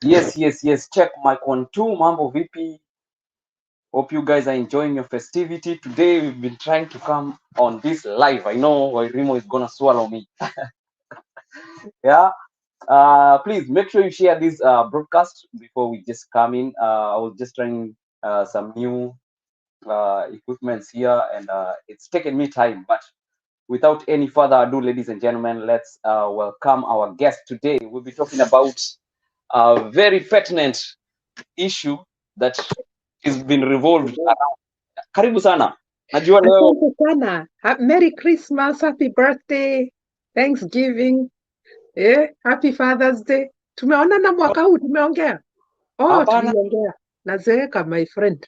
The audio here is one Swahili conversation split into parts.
Yes. Check mic 1 2. Mambo vipi? Hope you guys are enjoying your festivity. Today we've been trying to come on this live. I know Wairimu is gonna swallow me. Yeah. Please make sure you share this broadcast before we just come in. I was just trying some new equipments here, and it's taken me time. But without any further ado, ladies and gentlemen, let's welcome our guest today. We'll be talking about a very pertinent issue that has been revolved around. Karibu sana. Najua leo Asante sana. Merry Christmas, happy birthday, Thanksgiving, happy Father's Day. Tumeonana mwaka huu, tumeongea. hapana. Tuliongea. Nazeeka, my friend.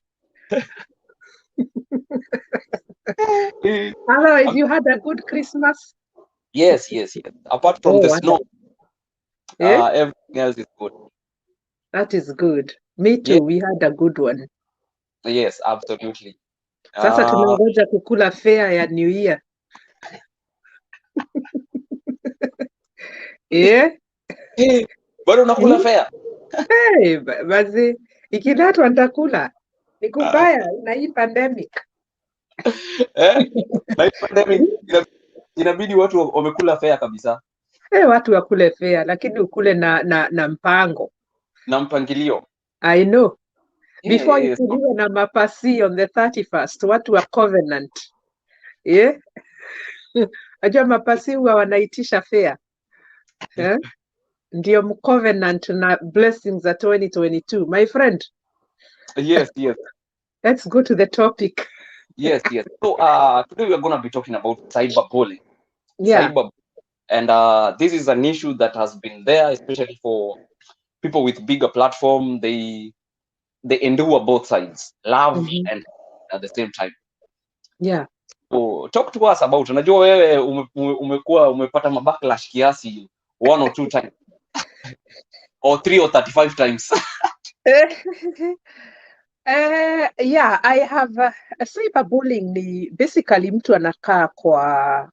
Otherwise, you had a good Christmas? Yes. Apart from the snow, Yeah? everything else is good. That is good. Me too, we had a good one. Yes, absolutely. Sasa tunangoja kukula fare ya New Year. Bado unakula fare? Bazi, ikidatwa nitakula. Ni kubaya na hii pandemic. Na hii pandemic inabidi watu wamekula fare kabisa. Watu wakule fare, lakini ukule na mpango. Na mpangilio. I know. Before ikuliwe na mapasi on the 31st, watu wa covenant. Ajua mapasi huwa wanaitisha fare. Ndio mcovenant na blessings za 2022. My friend. Yes. Let's go to the topic. Yes. So today we are going to be talking about cyberbullying. Yeah. And this is an issue that has been there, especially for people with bigger platform. They endure both sides, love and at the same time. Yeah. So talk to us about, unajua wewe umepata mabacklash kiasi 1 or 2 times or 3 or 35 times. Yeah, I have cyberbullying ni basically mtu anakaa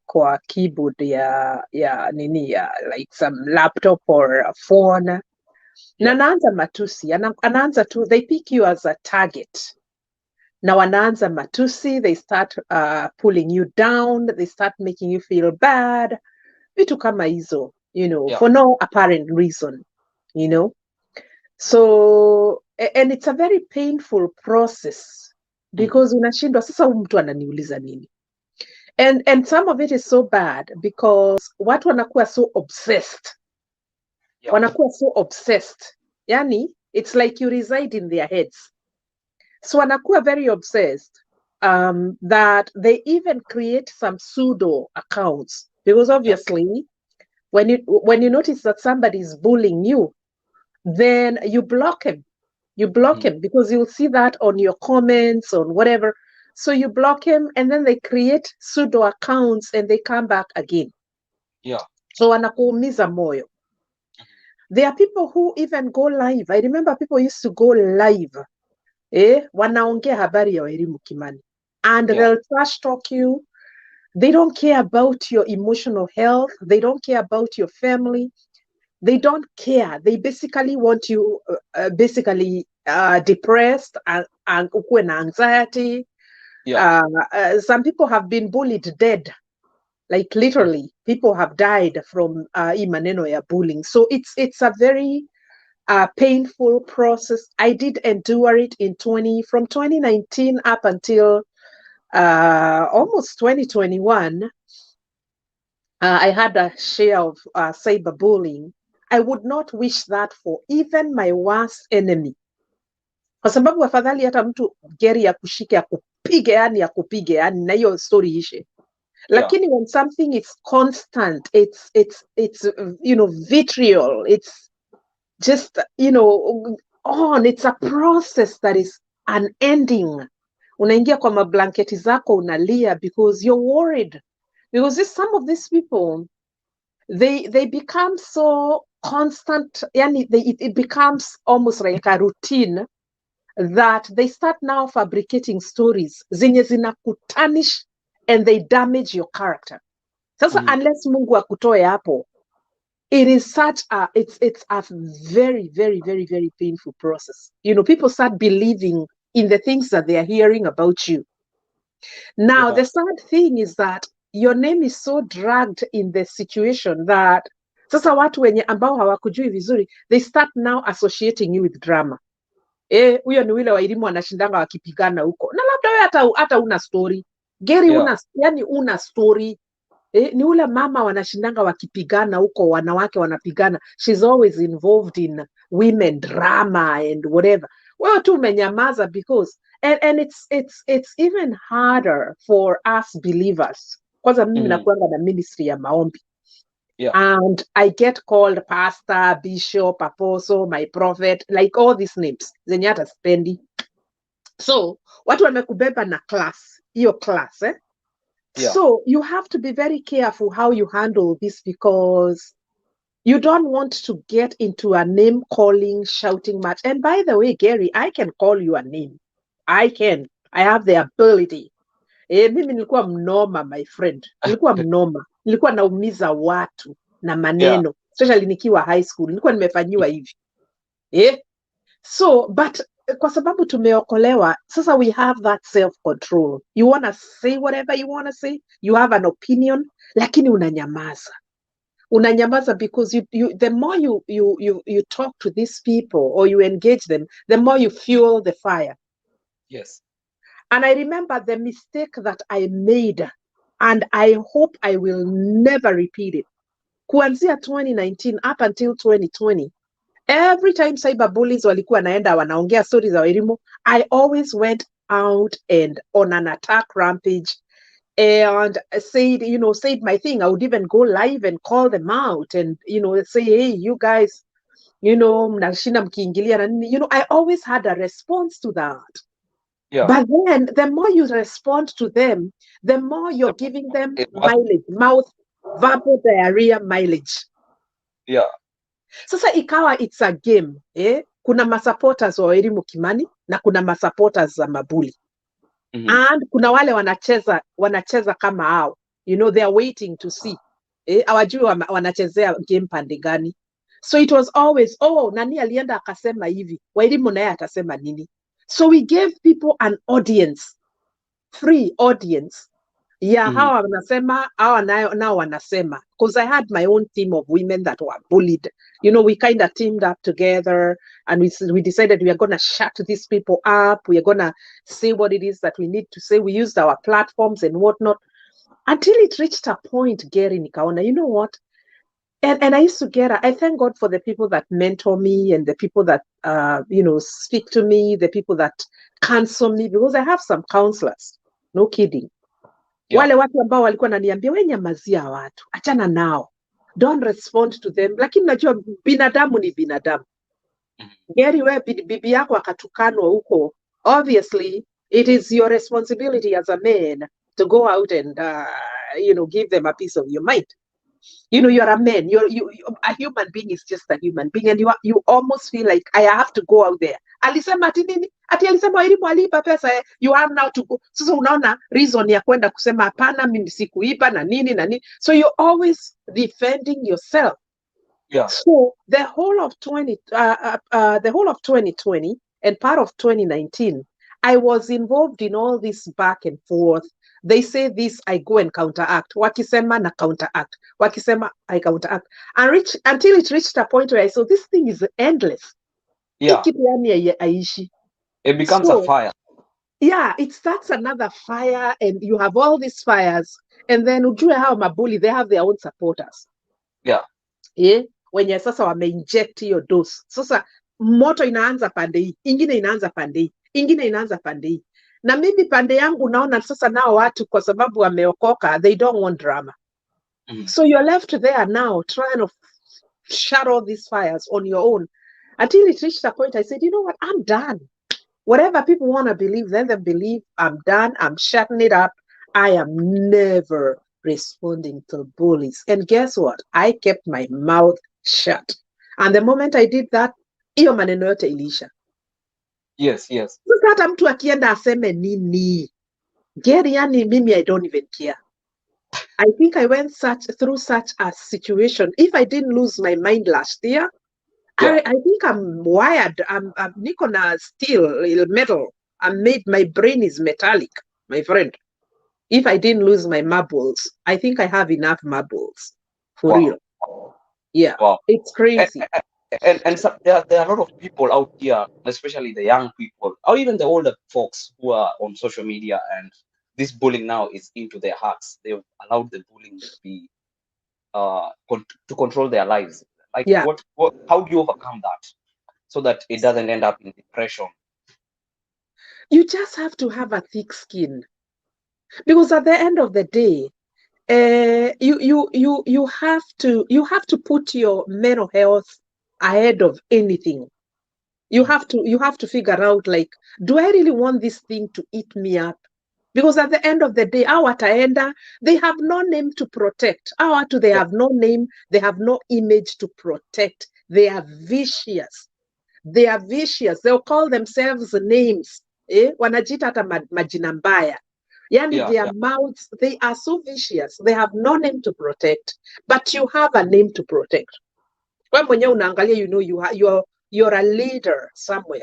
kwa keyboard ya nini ya like some laptop or a phone. Na anaanza matusi, anaanza tu, they pick you as a target. Na wanaanza matusi, they start pulling you down, they start making you feel bad. Vitu kama hizo, for no apparent reason, So, and it's a very painful process because unashindwa sasa huyu mtu ananiuliza nini. And some of it is so bad because watu wanakuwa so obsessed. Wanakuwa so obsessed. Yani, it's like you reside in their heads. So wanakuwa very obsessed that they even create some pseudo accounts because obviously when you notice that somebody is bullying you, then you block him. You block him because you'll see that on your comments, on whatever. So you block him and then they create pseudo accounts and they come back again. So wanakuumiza moyo. There are people who even go live. I remember people used to go live. Wanaongea habari ya Wairimu Kimani. And they'll trash talk you. They don't care about your emotional health. They don't care about your family. They don't care. They basically want you depressed and ukue na anxiety. Some people have been bullied dead. Like literally, people have died from maneno ya bullying. So it's a very painful process. I did endure it from 2019 up until almost 2021. I had a share of cyberbullying. I would not wish that for even my worst enemy. Kwa sababu afadhali hata mtu geri ya kushike ya kupige yani na hiyo story ishe. Lakini when something is constant, it's vitriol, it's just it's a process that is unending. Unaingia kwa mablanketi zako unalia because you're worried. Because some of these people, they become so constant, it becomes almost like a routine that they start now fabricating stories zenye zinakutanish and they damage your character. Sasa unless Mungu akutoe hapo, it is such a, it's a very, very, very, very painful process. You know, people start believing in the things that they are hearing about you. Now, Yeah. the sad thing is that your name is so dragged in the situation that sasa watu wenye ambao hawakujui vizuri, they start now associating you with drama. Huyo ni yule Wairimu anashindanga wakipigana huko. Na labda wewe hata una story. Geri Yeah. una story. Ni ule mama wanashindanga wakipigana huko, wanawake wanapigana. She's always involved in women drama and whatever. Wewe tu umenyamaza because and it's even harder for us believers. Kwanza mimi nakuanga na ministry ya maombi. Yeah. And I get called pastor, bishop, apostle, my prophet, like all these names. Zenye hata spendi. So, watu wamekubeba na class, hiyo class, Yeah. So you have to be very careful how you handle this because you don't want to get into a name calling, shouting match. And by the way, Gary, I can call you a name. I can. I have the ability. Mimi nilikuwa mnoma, my friend. Nilikuwa mnoma. Nilikuwa naumiza watu na maneno. Especially nikiwa high school. Nilikuwa nimefanyiwa hivi. So, but kwa sababu tumeokolewa, sasa we have that self-control. You want to say whatever you want to say. You have an opinion, lakini unanyamaza. Unanyamaza because the more you talk to these people or you engage them, the more you fuel the fire. Yes. And I remember the mistake that I made, and I hope I will never repeat it. Kuanzia 2019 up until 2020, every time cyberbullies walikuwa naenda wanaongea stories za Wairimu, I always went out and on an attack rampage and said my thing. I would even go live and call them out and, say, hey, you guys, mnashinda mkiingilia na nini. I always had a response to that. Yeah. But then the more you respond to them, the more you're giving them mileage, verbal diarrhea mileage. Yeah. Sasa ikawa it's a game. Kuna masupporters wa Wairimu Kimani na kuna masupporters za mabuli. And kuna wale wanacheza kama hao. They are waiting to see. Hawajui wanachezea game pande gani. So it was always, nani alienda akasema hivi. Wairimu naye atasema nini. So we gave people an audience, free audience. Hawa wanasema, hawa nao wanasema. Because I had my own team of women that were bullied. We kind of teamed up together and we decided we are going to shut these people up. We are going to say what it is that we need to say. We used our platforms and whatnot. Until it reached a point, Gary, nikaona, you know what? And I used to I thank God for the people that mentor me and the people that, speak to me, the people that counsel me, because I have some counselors. No kidding. Yeah. Wale watu ambao walikuwa naniambia, we nyamazia watu, achana nao. Don't respond to them. Lakini najua binadamu ni binadamu. Geri we bibi yako akatukanwa huko. Obviously, it is your responsibility as a man to go out and, give them a piece of your mind. You're a man. A human being is just a human being, and you almost feel like I have to go out there. Alisema ati nini? Ati alisema Wairimu aliiba pesa. You have now to go. Sasa unaona reason ya kwenda kusema hapana, mimi sikuiba na nini. So you're always defending yourself. Yeah. So the whole of 2020 and part of 2019, I was involved in all this back and forth. They say this, I go and counteract. Wakisema na counteract. Wakisema, I counteract. Until it reached a point where I saw this thing is endless. Yeah. It becomes a fire. Yeah, it starts another fire and you have all these fires. And then ujue hao mabuli, they have their own supporters. Yeah. Wenye sasa wameinject hiyo dose. Sasa moto inaanza pande hii, ingine inaanza pande hii, ingine inaanza pande hii. Na mimi pande yangu naona sasa nao watu kwa sababu wameokoka, they don't want drama. So you're left there now trying to shut all these fires on your own. Until it reached a point, I said, you know what, I'm done. Whatever people want to believe, let them believe. I'm done. I'm shutting it up. I am never responding to bullies. And guess what? I kept my mouth shut. And the moment I did that, iyo maneno yote ilisha. Yes. Sasa hata mtu akienda aseme nini. Geri yani mimi I don't even care. I think I went through such a situation. If I didn't lose my mind last year, Yeah. I think I'm wired. I'm Nikona steel, metal. My brain is metallic, my friend. If I didn't lose my marbles, I think I have enough marbles. For real. Yeah. Wow. It's crazy. And so there are a lot of people out here, especially the young people, or even the older folks who are on social media, and this bullying now is into their hearts. They've allowed the bullying to be to control their lives. Like Yeah. how do you overcome that so that it doesn't end up in depression? You just have to have a thick skin, because at the end of the day, you have to put your mental health ahead of anything. You have to figure out, like, do I really want this thing to eat me up? Because at the end of the day, our wataenda, they have no name to protect. Our watu, they have no name, they have no image to protect. They are vicious. They are vicious. They'll call themselves names. Wanajita hata majina mbaya. Yani their mouths, they are so vicious. They have no name to protect, but you have a name to protect. When mwenyewe unaangalia, you know, you're a leader somewhere.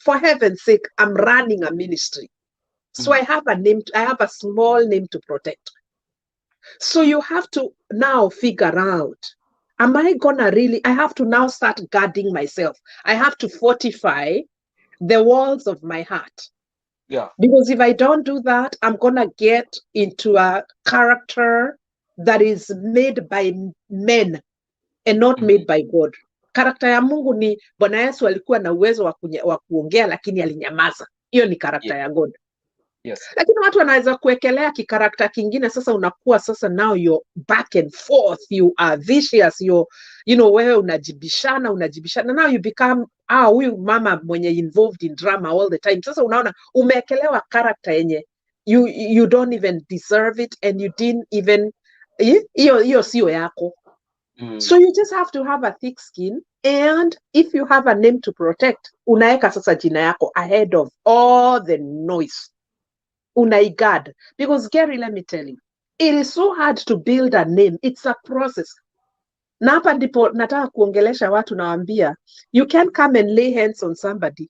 For heaven's sake, I'm running a ministry. So I have a small name to protect. So you have to now figure out, am I gonna really, I have to now start guarding myself. I have to fortify the walls of my heart. Yeah. Because if I don't do that, I'm gonna get into a character that is made by men and not made by God. Karakta ya Mungu ni Bwana Yesu alikuwa na uwezo wa kuongea lakini alinyamaza. Hiyo ni karakta ya God. Yes. Lakini watu wanaweza kuwekelea kikarakta kingine, sasa unakuwa sasa now you're back and forth, you are vicious, wewe unajibishana, now you become huyu mama mwenye involved in drama all the time. Sasa unaona umeekelewa karakta yenye you don't even deserve it and you didn't even hiyo sio yako. So you just have to have a thick skin, and if you have a name to protect, unaeka sasa jina yako ahead of all the noise. Unaigad. Because Gary, let me tell you, it is so hard to build a name. It's a process. Na hapa ndipo nataka kuongelesha watu, nawaambia, you can't come and lay hands on somebody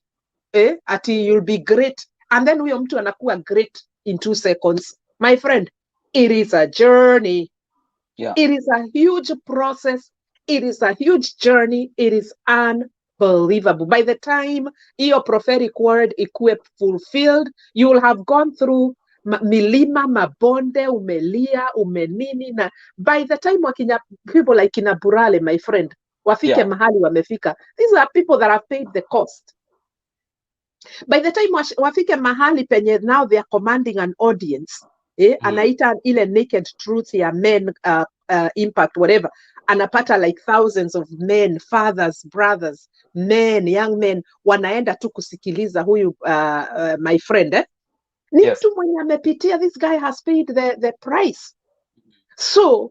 ati you'll be great and then huyo mtu anakuwa great in 2 seconds. My friend, it is a journey. Yeah. It is a huge process. It is a huge journey. It is unbelievable. By the time your prophetic word ikuwe fulfilled, you will have gone through milima, mabonde, umelia, umenini, na by the time people like Kina Burale, my friend, wafike mahali wamefika, these are people that have paid the cost. By the time wafike mahali penye now they are commanding an audience, anaita ile naked truth ya men impact, whatever, anapata like thousands of men, fathers, brothers, men, young men, wanaenda tu kusikiliza huyu my friend ni mtu mwenye amepitia. This guy has paid the price. So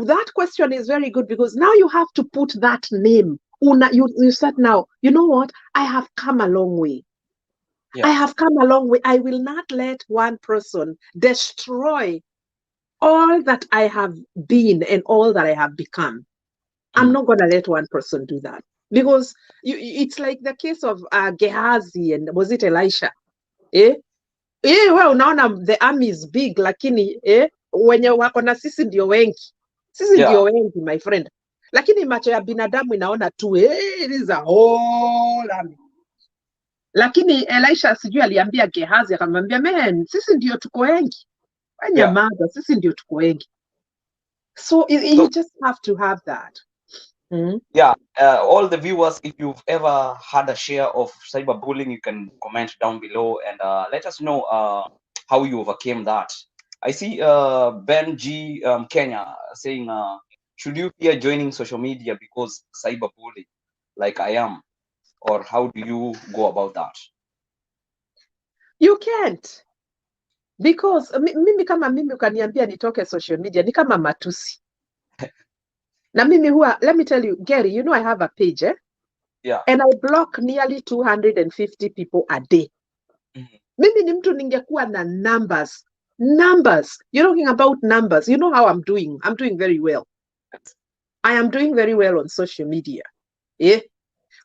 that question is very good, because now you have to put that name. You said now, you know what? I have come a long way. I have come a long way. I will not let one person destroy all that I have been and all that I have become. I'm not going to let one person do that. Because it's like the case of Gehazi and was it Elisha? Well, unaona the army is big, lakini wenye wako na sisi ndio wengi. Sisi ndio wengi, my friend. Lakini macho ya binadamu inaona tu it is a whole army. Lakini Elisha sijui aliambia Gehazi, akamwambia, man, sisi ndio tuko wengi. Wanyamaza, sisi ndio tuko wengi. So you just have to have that. All the viewers, if you've ever had a share of cyberbullying, you can comment down below and let us know how you overcame that. I see Ben G Kenya saying, should you fear joining social media because cyberbullying, like I am, or how do you go about that? You can't, because mimi kama mimi ukaniambia nitoke social media ni kama matusi. Na mimi huwa, let me tell you, Gary, you know I have a page, and I block nearly 250 people a day. Mimi ni mtu ningekuwa na numbers Numbers. You're talking about numbers. You know how I'm doing. I'm doing very well. I am doing very well on social media. Eh?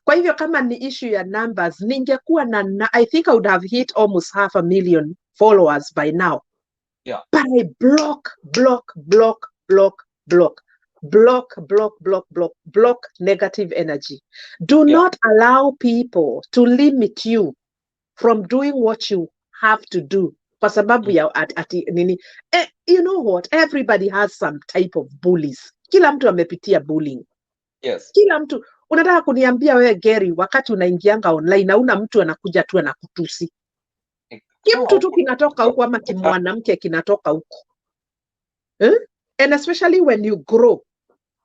Kwa hivyo kama ni issue ya numbers, ningekuwa I think I would have hit almost 500,000 followers by now. Yeah. But I block negative energy. Do not allow people to limit you from doing what you have to do. Kwa sababu ya nini? You know what? Everybody has some type of bullies. Kila mtu amepitia bullying. Yes. Kila mtu. Unataka kuniambia wewe Gary, wakati unaingianga online hauna mtu anakuja tu anakutusi. Kitu tu kinatoka huko ama kimwanamke kinatoka huko. And especially when you grow,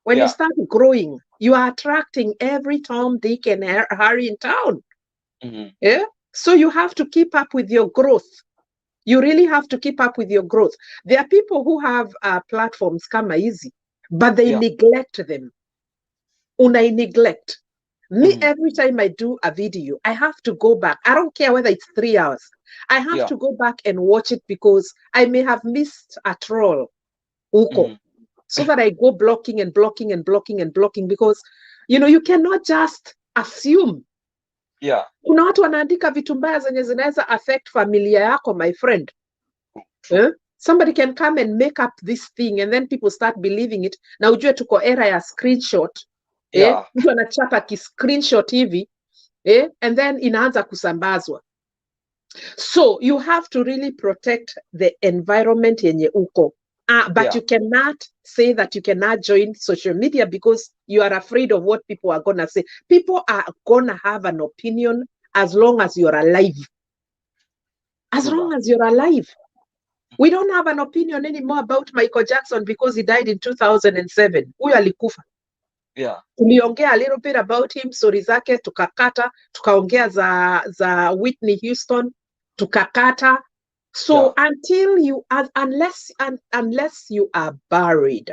when you start growing, you are attracting every Tom, Dick, and Harry in town. So you have to keep up with your growth. You really have to keep up with your growth. There are people who have platforms kama hizi, but they neglect them. Unai neglect. Me, every time I do a video, I have to go back. I don't care whether it's 3 hours. I have to go back and watch it because I may have missed a troll. So that I go blocking because, you know, you cannot just assume. Kuna watu wanaandika vitu mbaya zenye zinaweza affect familia yako, my friend. Somebody can come and make up this thing and then people start believing it. Na ujue tuko era ya screenshot. Mtu anachapa ki screenshot hivi. And then inaanza kusambazwa. So you have to really protect the environment yenye uko. But you cannot say that you cannot join social media because you are afraid of what people are going to say. People are going to have an opinion as long as you're alive. As long as you're alive. We don't have an opinion anymore about Michael Jackson because he died in 2007. Huyo alikufa. Tuliongea a little bit about him, story zake, tukakata, tukaongea za Whitney Houston, tukakata. So until you unless you are buried,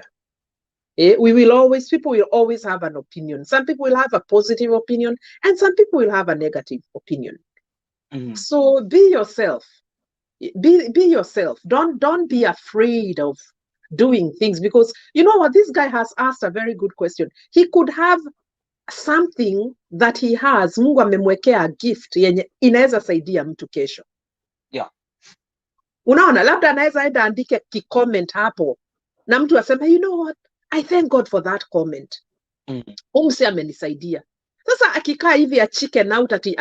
people will always have an opinion. Some people will have a positive opinion and some people will have a negative opinion. So be yourself. Be yourself. Don't be afraid of doing things because you know what, this guy has asked a very good question. He could have something that he has, Mungu amemwekea gift yenye inaweza saidia mtu kesho. Unaona, labda anaweza enda andike ki-comment hapo na mtu asema, you know what, I thank God for that comment. Umsi amenisaidia. Sasa akikaa hivi a chicken out ati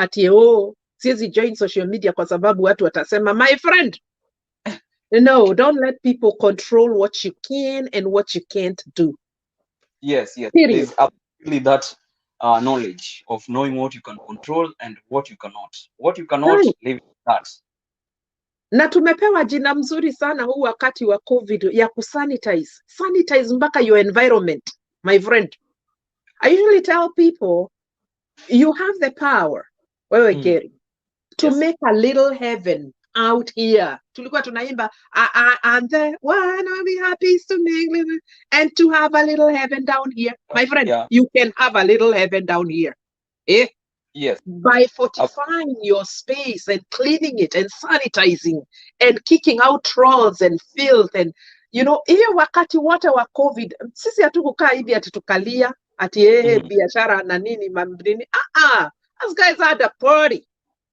siwezi join social media kwa sababu watu watasema, my friend, no, don't let people control what you can and what you can't do. Yes. Period. There's absolutely that knowledge of knowing what you can control and what you cannot. What you cannot, leave that. Na tumepewa jina mzuri sana huu wakati wa COVID ya kusanitize. Sanitize mpaka your environment, my friend. I usually tell people, you have the power, wewe Gary, to make a little heaven out here. Tulikuwa tunaimba, and the one of the happy to make, and to have a little heaven down here. My friend, you can have a little heaven down here. Yes. By fortifying your space and cleaning it and sanitizing and kicking out trolls and filth and, you know, hiyo wakati wote wa COVID, sisi hatukukaa hivi ati tukalia, ati biashara na nini mamdini. Those guys had a party.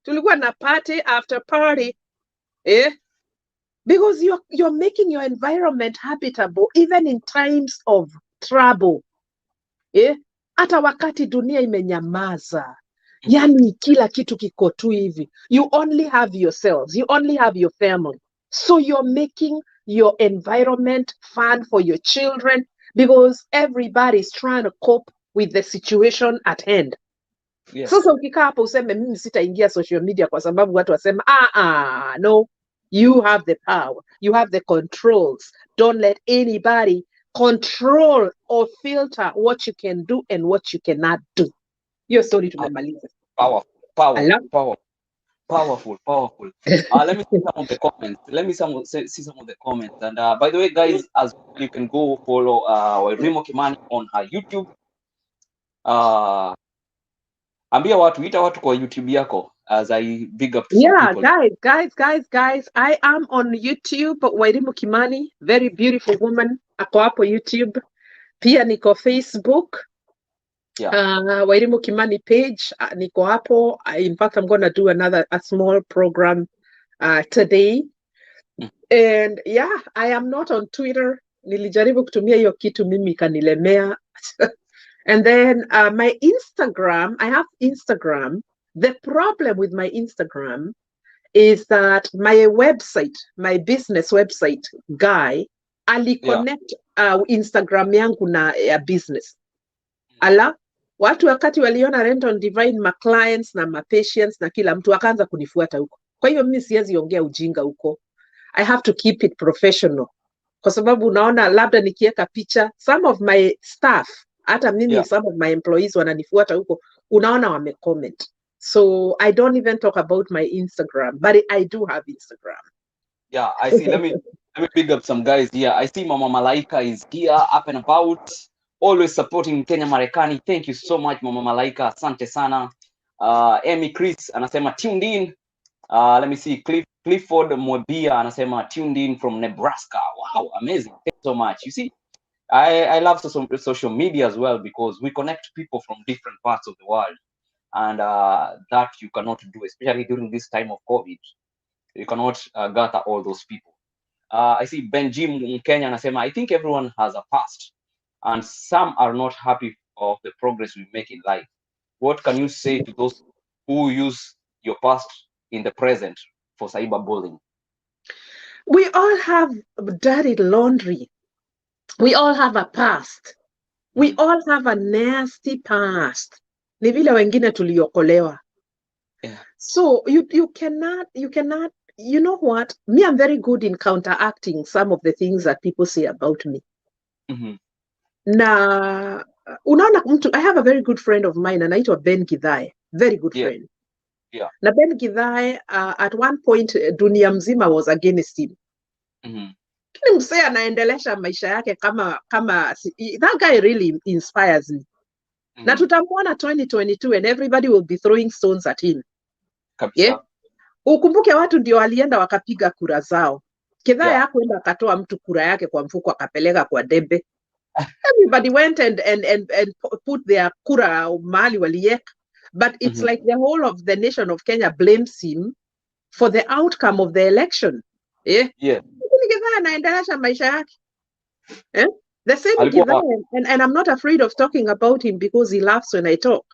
Tulikuwa na party after party. Because you're making your environment habitable even in times of trouble. Hata wakati dunia imenyamaza. Yani kila kitu kiko tu hivi. You only have yourselves. You only have your family. So you're making your environment fun for your children because everybody's trying to cope with the situation at hand. Sasa ukikaa hapo useme mimi sitaingia social media kwa sababu watu wasema no, you have the power. You have the controls. Don't let anybody control or filter what you can do and what you cannot do. Your story tumemaliza. Powerful. Let me see some of the comments. See some of the comments. And by the way, guys, as you can go follow Wairimu Kimani on her YouTube. Ambia watu, ita watu kwa YouTube yako. as I big up to some Yeah, people. guys, I am on YouTube, Wairimu Kimani, very beautiful woman, ako hapo YouTube. Pia niko Facebook, Yeah. Wairimu Kimani page, niko hapo. In fact, I'm gonna do a small program today. And yeah, I am not on Twitter. Nilijaribu kutumia hiyo kitu mimi ikanilemea. And then my Instagram, I have Instagram. The problem with my Instagram is that my website, my business website guy, aliconnect Instagram yangu na ya business. Ala, watu wakati waliona Rent on Divine, ma clients na ma patients na kila mtu akaanza kunifuata huko. Kwa hiyo mimi siwezi ongea ujinga huko. I have to keep it professional. Kwa sababu unaona labda nikiweka picha, some of my staff, hata mimi some of my employees wananifuata huko, unaona wamecomment. So I don't even talk about my Instagram, but I do have Instagram. Yeah, I see. Let me big up some guys here. I see Mama Malaika is here, up and about, always supporting Kenya Marekani. Thank you so much, Mama Malaika. Asante sana. Amy Chris anasema tuned in. Let me see. Clifford Mwebia anasema tuned in from Nebraska. Wow, amazing. Thank you so much. You see, I love social media as well because we connect people from different parts of the world, and that you cannot do, especially during this time of COVID. You cannot gather all those people. I see Benjim in Kenya anasema, I think everyone has a past, and some are not happy of the progress we make in life. What can you say to those who use your past in the present for cyberbullying? We all have dirty laundry. We all have a past. We all have a nasty past. Ni vile wengine tuliokolewa. So you cannot, you know what? Me, I'm very good in counteracting some of the things that people say about me. Na unaona mtu, I have a very good friend of mine anaitwa 𝐉𝐴𝐺, very good friend. Na 𝐉𝐴𝐺 at one point dunia mzima was against him. Kini msee anaendelesha maisha yake kama that guy really inspires me. Na tutamwona 2022 and everybody will be throwing stones at him. Yeah? Ukumbuke watu ndio walienda wakapiga kura zao. 𝐺 hakuenda akatoa mtu kura yake kwa mfuko akapeleka kwa debe. Everybody went and put their kura mahali walieka. But it's like the whole of the nation of Kenya blames him for the outcome of the election. Yeah. 𝐺 anaendelesha maisha yake. Eh? The same 𝐺, and I'm not afraid of talking about him because he laughs when I talk,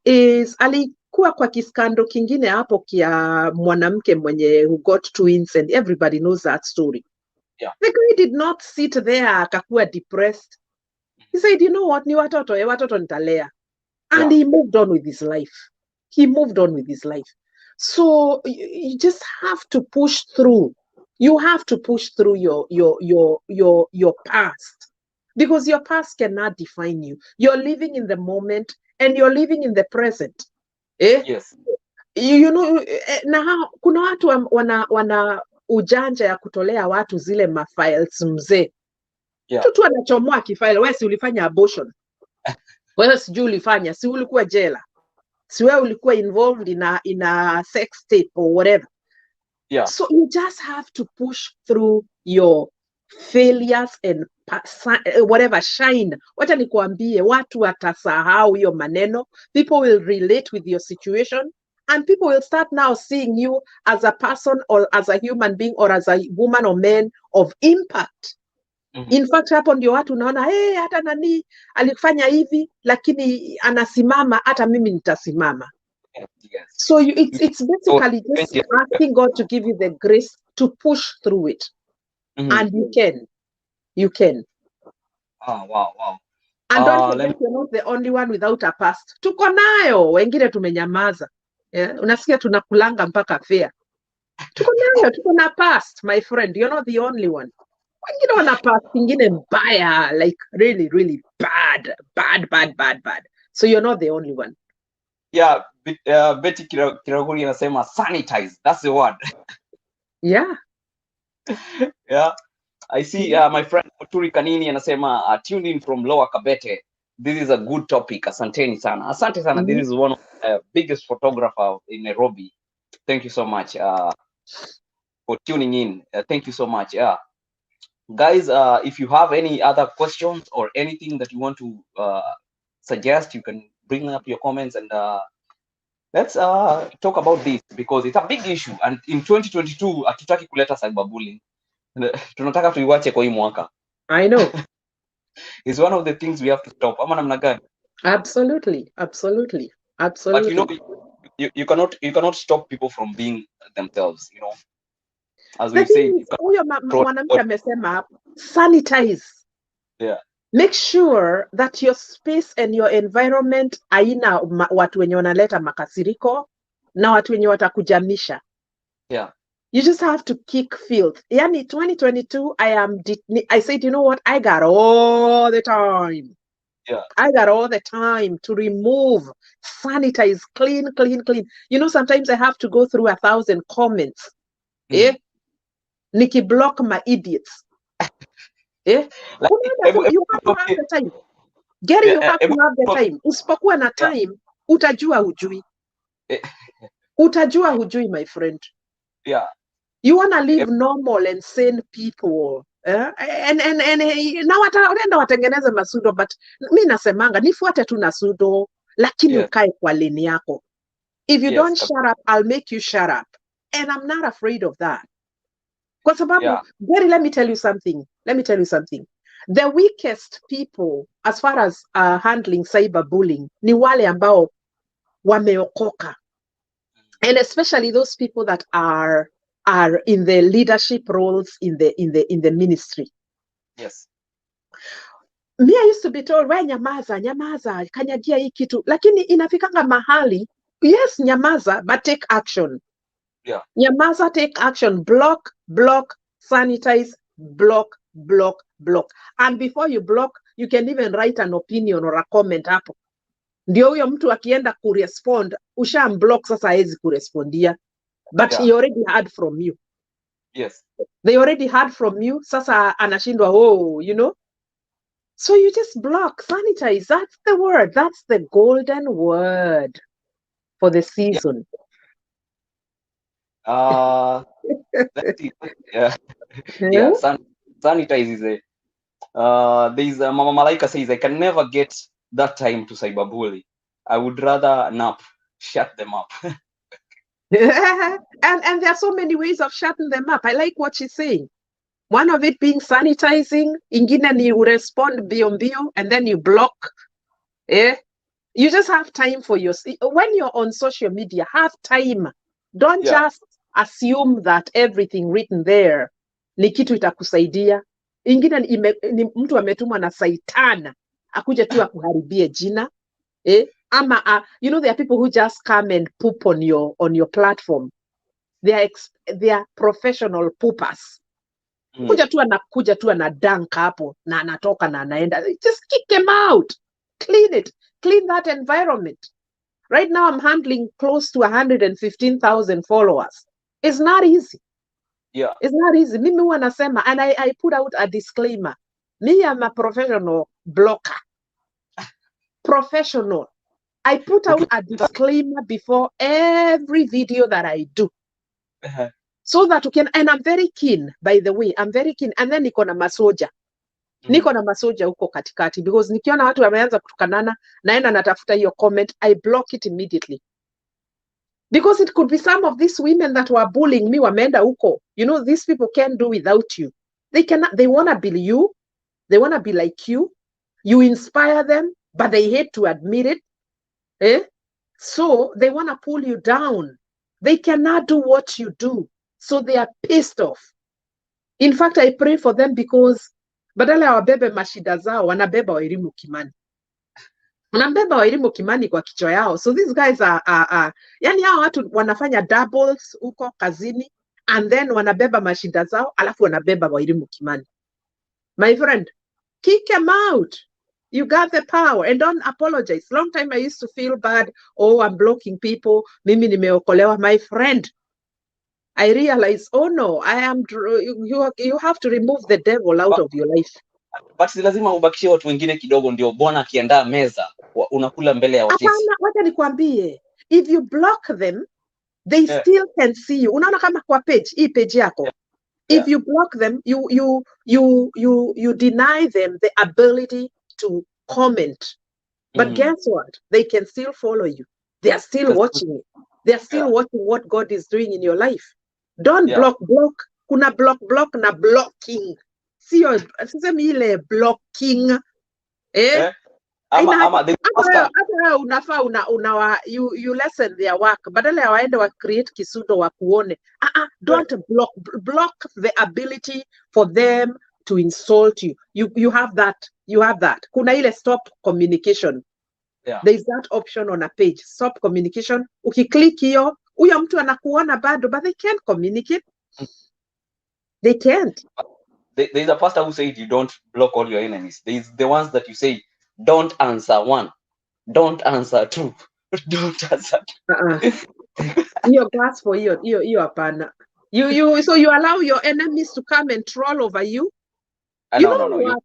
is alikuwa kwa kiskando kingine hapo kia mwanamke mwenye who got twins, and everybody knows that story. The guy did not sit there akakuwa depressed. He said, you know what, ni watoto nitalea. And he moved on with his life. So you just have to push through. You have to push through your past, because your past cannot define you. You're living in the moment and you're living in the present. Yes. You know, na kuna watu wana ujanja ya kutolea watu zile mafiles mzee. Mtu anachomoa kifile, wewe si ulifanya abortion. Wewe sijui ulifanya, si ulikuwa jela. Si wewe ulikuwa involved in a sex tape or whatever. So you just have to push through your failures and whatever, shine. Wacha nikuambie, watu watasahau hiyo maneno. People will relate with your situation, and people will start now seeing you as a person or as a human being or as a woman or man of impact. In fact, hapo ndio watu naona, hata nani alifanya hivi lakini anasimama, hata mimi nitasimama. So it's basically just asking God to give you the grace to push through it. And you can. Oh, wow. And don't forget, you're not the only one without a past. Tuko nayo, wengine tumenyamaza. Unasikia tunakulanga mpaka fair. Tuko nayo, tuko na past, my friend. You're not the only one. Wengine wana past ingine mbaya, like really, really bad. So you're not the only one. Yeah, Betty Kiraguri anasema sanitize. That's the word. Yeah. I see my friend Muturi Kanini anasema tuned in from Lower Kabete. this is a good topic. Asanteni sana. Asante sana. This is one of the biggest photographer in Nairobi. Thank you so much for tuning in. Thank you so much. Guys, if you have any other questions or anything that you want to suggest, you can bring up your comments and let's talk about this because it's a big issue, and in 2022 hatutaki kuleta cyberbullying. Tunataka tuiwache kwa hii mwaka. I know. It's one of the things we have to stop. Ama namna gani? Absolutely. But you know, you cannot stop people from being themselves, you know. As we say, huyo mwanamke amesema hapo, sanitize. Yeah. Make sure that your space and your environment haina watu wenye wanaleta makasiriko na watu wenye watakujamisha. Yeah. You just have to kick filth. Yani 2022, I said, you know what? I got all the time. Yeah. I got all the time to remove, sanitize, clean. You know, sometimes I have to go through 1,000 comments. Nikki block my idiots. You have to have the time. Gary, you have to have the time. Usipokuwa na time, utajua hujui. Utajua hujui, my friend. Yeah. You want to live normal and sane people. And na wataenda watengeneze masudo, but mi nasemanga nifuate tu na sudo, lakini ukae kwa lane yako. If you don't shut up, I'll make you shut up. And I'm not afraid of that. Kwa sababu, Gary, let me tell you something. The weakest people, as far as handling cyberbullying, ni wale ambao wameokoka. And especially those people that are in the leadership roles in the ministry. Yes. Me, I used to be told, we nyamaza, kanyagia hii kitu. Lakini inafikanga mahali, yes, nyamaza, but take action. Yeah. Nyamaza, take action. Block, sanitize, block. And before you block, you can even write an opinion or a comment hapo. Ndio huyo mtu akienda kurespond, usha-unblock sasa hawezi kurespondia. But he already heard from you. Yes. They already heard from you. Sasa anashindwa, you know. So you just block, sanitize. That's the word. That's the golden word for the season. Let's see. Yeah. Sanitize is there's Mama Malaika says, I can never get that time to cyberbully. I would rather nap. Shut them up. And there are so many ways of shutting them up. I like what she's saying. One of it being sanitizing, ingine you respond bio, and then you block. You just have time for when you're on social media, have time. Don't just assume that everything written there ni kitu itakusaidia. Ingine ni mtu ametumwa na saitana akuje tu akuharibie jina. Ama you know, there are people who just come and poop on your platform. They are professional poopers. Kuja tu anadunk hapo na anatoka na anaenda. Just kick them out. Clean it. Clean that environment. Right now I'm handling close to 115,000 followers. It's not easy. Yeah. It's not easy. Mimi huwa nasema, and I put out a disclaimer. Me, I'm a professional blocker. Professional. I put out a disclaimer before every video that I do. So that you can, and I'm very keen, by the way, I'm very keen. And then niko na masoja. Niko na masoja huko katikati, because nikiona watu wameanza kutukanana, naenda natafuta hiyo comment, I block it immediately. Because it could be some of these women that were bullying me, wameenda huko. You know, these people can't do without you. They want to be you. They want to be like you. You inspire them, but they hate to admit it. So they want to pull you down. They cannot do what you do. So they are pissed off. In fact, I pray for them because badala ya wabebe mashida zao, wanabeba Wairimu Kimani. Wanabeba Wairimu Kimani kwa kichwa yao. So these guys are yani hao watu wanafanya doubles huko kazini, and then wanabeba mashida zao, alafu wanabeba Wairimu Kimani. My friend, kick them out. You got the power, and don't apologize. Long time I used to feel bad. Oh, I'm blocking people. Mimi nimeokolewa. My friend, I realize, oh no, you have to remove the devil out of your life. but si lazima ubakishie watu wengine kidogo ndio bwana akiandaa meza unakula mbele ya watesi. Hapana, wacha nikwambie, if you block them they still can see you. Unaona kama kwa hii page yako, if you block them, you deny them the ability to comment. But guess what? They can still follow you. They are still watching it. They are still watching what God is doing in your life. Don't block. Kuna block na blocking. Sio sisemi ile blocking. Unafaa you lessen their work. Badala ya waende wa create kisundo wa kuone. Don't block the ability for them to insult you. You have that. You have that. Kuna ile stop communication. There is that option on a page. Stop communication. Ukiklik hiyo, huyo mtu anakuona bado, but they can't communicate. They can't. There is a pastor who said you don't block all your enemies. There is the ones that you say, don't answer one, don't answer two, don't answer two. Your glass for you hapana. So you allow your enemies to come and troll over you? You know what?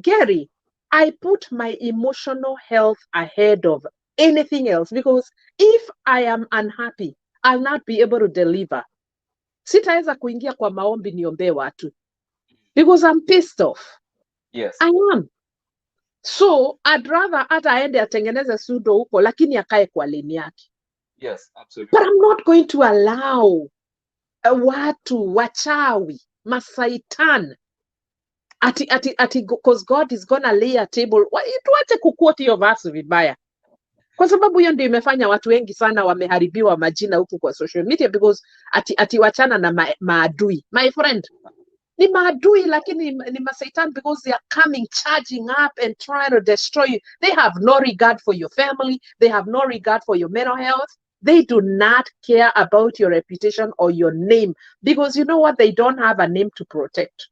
Gary, I put my emotional health ahead of anything else, because if I am unhappy, I'll not be able to deliver. Sitaweza kuingia kwa maombi niombe watu, because I'm pissed off. Yes. I am. So I'd rather hata aende atengeneze sudo huko, lakini akae kwa lane yake. Yes, absolutely. But I'm not going to allow watu wachawi masaitan ati because God is gonna lay a table. Tuache kuquote hiyo verse vibaya, kwa sababu hiyo ndio imefanya watu wengi sana wameharibiwa majina huku kwa social media, because ati wachana na maadui. My friend, ni maadui lakini ni masaitan, because they are coming charging up and trying to destroy you. They have no regard for your family. They have no regard for your mental health. They do not care about your reputation or your name, because you know what? They don't have a name to protect.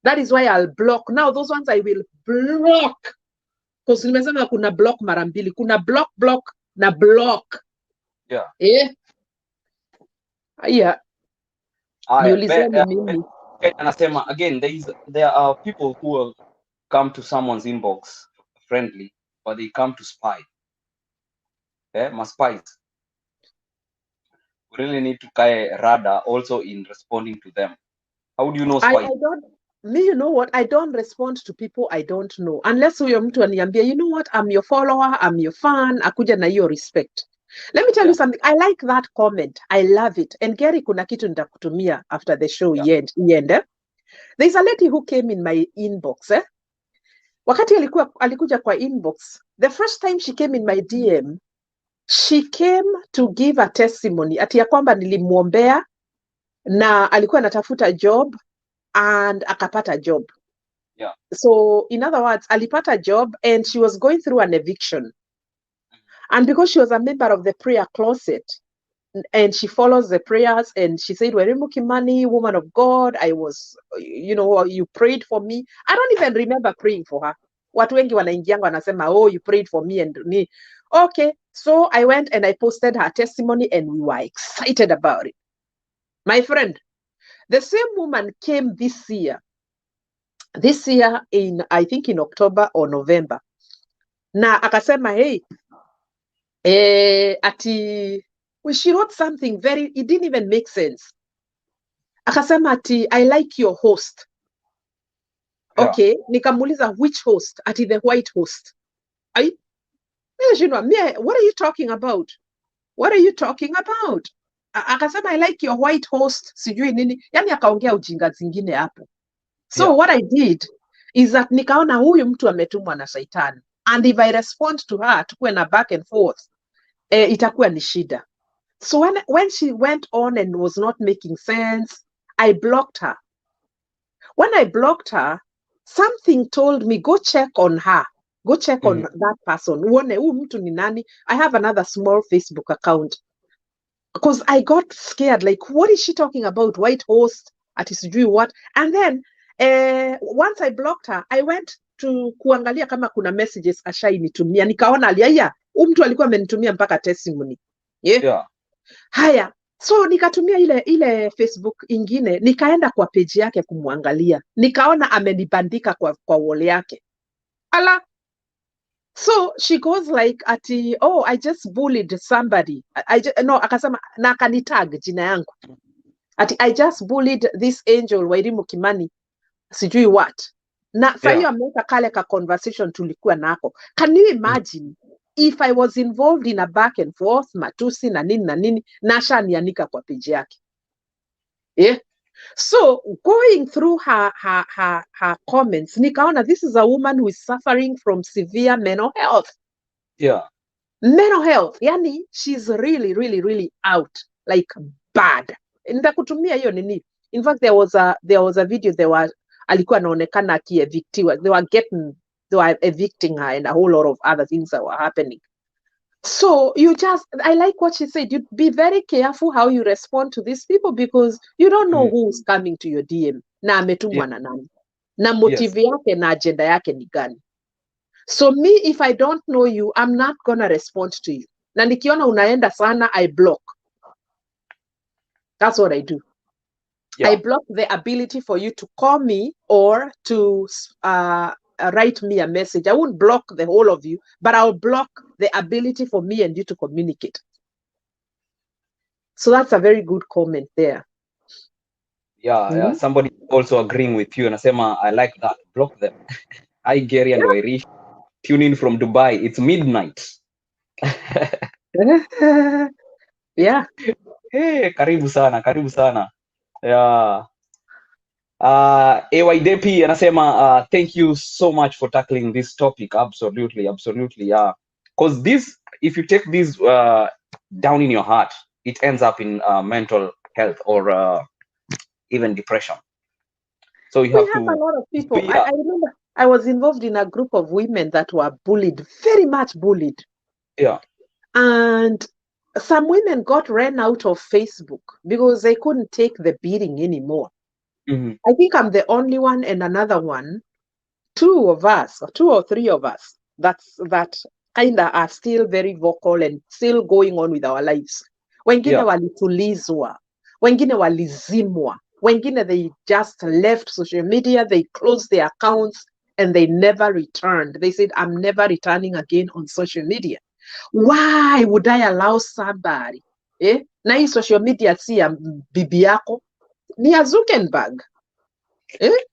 That is why I'll block. Now those ones I will block. Because nimesema kuna block mara mbili. Kuna block na block. Yeah. Yeah. Anasema again, there are people who will come to someone's inbox friendly, but they come to spy. Spies. We really need to carry radar also in responding to them. How do you know spies? You know what? I don't respond to people I don't know. Unless huyo mtu aniambia, you know what? I'm your follower, I'm your fan, akuja na hiyo respect. Let me tell you something. I like that comment. I love it. And Gary, kuna kitu nitakutumia after the show iende. There's a lady who came in my inbox. Wakati alikuja kwa inbox, the first time she came in my DM, she came to give a testimony ati ya kwamba nilimuombea na alikuwa anatafuta job and akapata job. Yeah. So in other words, alipata job and she was going through an eviction. And because she was a member of the prayer closet and she follows the prayers, and she said, Wairimu Kimani, woman of God, I was, you prayed for me. I don't even remember praying for her. Watu wengi wanaingianga wanasema, oh, you prayed for me and me. Okay, so I went and I posted her testimony and we were excited about it. My friend, the same woman came this year in, I think in October or November. Na akasema, hey, she wrote something it didn't even make sense. Akasema ati, I like your host. Yeah. Okay, nikamuliza which host? Ati the white host. What are you talking about? What are you talking about? Akasema, I like your white host, sijui nini. Yani akaongea ujinga zingine hapo. So what I did is that nikaona huyu mtu ametumwa na Satan. And if I respond to her, tukue na back and forth, itakuwa ni shida. So when she went on and was not making sense, I blocked her. When I blocked her, something told me, go check on her. Go check on that person. Uone, huyu mtu ni nani? I have another small Facebook account. Because I got scared, like, what is she talking about? White host, ati sijui what? And then, once I blocked her, I went to kuangalia kama kuna messages ashainitumia. Nikaona huyu mtu alikuwa amenitumia mpaka testimony. Yeah. Haya, So nikatumia ile Facebook ingine, nikaenda kwa page yake kumwangalia, nikaona amenibandika kwa wall yake. Ala. So she goes like ati, oh, I just bullied somebody. No, akasema na akanitag jina yangu. Ati I just bullied this angel Wairimu Kimani, sijui what. Na saa hiyo ameweka kale ka conversation tulikuwa nako. Can you imagine if I was involved in a back and forth, matusi na nini, na ashanianika kwa page yake. Yeah. So going through her comments, nikaona this is a woman who is suffering from severe mental health. Yeah. Mental health. Yani, she's really out. Like bad. Nitakutumia hiyo nini. In fact, there was a video alikuwa anaonekana akievictiwa. They were evicting her and a whole lot of other things that were happening. So I like what she said. You be very careful how you respond to these people because you don't know who's coming to your DM. Na ametumwa na nani. Na motive yake na agenda yake ni gani. So me, if I don't know you, I'm not gonna respond to you. Na nikiona unaenda sana, I block. That's what I do. Yeah. I block the ability for you to call me or to write me a message. I won't block the whole of you, but I'll block the ability for me and you to communicate. So that's a very good comment there. Yeah, somebody also agreeing with you and Asema, I like that. Block them. Hi, Gary and Wairish. Tune in from Dubai. It's midnight. Yeah. Hey, karibu sana. Yeah. AYDP anasema thank you so much for tackling this topic. Absolutely. Yeah. Because if you take this down in your heart, it ends up in mental health or even depression. So we have a lot of people. I remember I was involved in a group of women that were bullied, very much bullied. Yeah. And some women got ran out of Facebook because they couldn't take the beating anymore. I think I'm the only one and another one, 2 or 3 of us that kind of are still very vocal and still going on with our lives. Wengine walitulizwa, wengine walizimwa, wengine they just left social media, they closed their accounts and they never returned. They said, I'm never returning again on social media. Why would I allow somebody? Na hii social media si ya bibi yako. Ni ya Zuckerberg.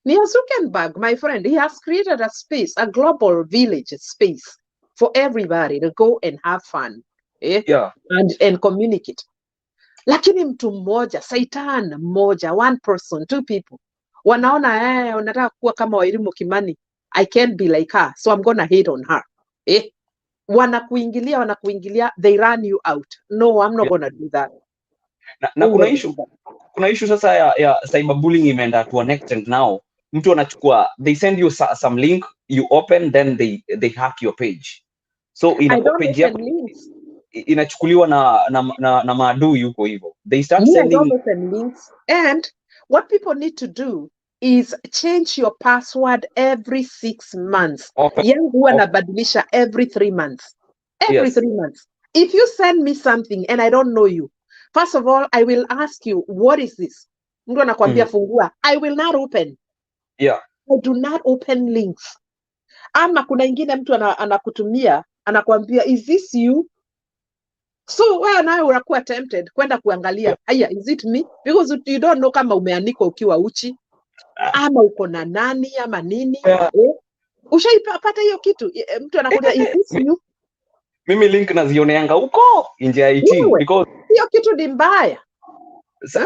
Ni ya Zuckerberg, my friend. He has created a space, a global village space for everybody to go and have fun. And communicate. Lakini mtu mmoja, Satan mmoja, 1 person, 2 people. Wanaona unataka kuwa kama Wairimu Kimani. I can't be like her, so I'm gonna hate on her. Wanakuingilia, they run you out. No, I'm not gonna do that. Na kuna issue sasa ya cyberbullying imeenda to an extent now. Mtu anachukua, they send you some link, you open, then they hack your page. So page yako inachukuliwa na maadui yuko hivyo. They start sending. I don't open links. And what people need to do is change your password every 6 months. Yangu huwa nabadilisha every 3 months. Every 3 months. If you send me something and I don't know you, first of all, I will ask you, what is this? Mtu anakuambia fungua. I will not open. Yeah. I do not open links. Ama kuna ingine mtu anakutumia, anakuambia, is this you? So wewe nawe unakuwa tempted kwenda kuangalia, haya, is it me? Because you don't know kama umeandikwa ukiwa uchi, ama uko na nani, ama nini. Ushaipata hiyo kitu? Mtu anakuambia, is this you? Mimi link nazioneanga huko nje ya IT because hiyo kitu ni mbaya.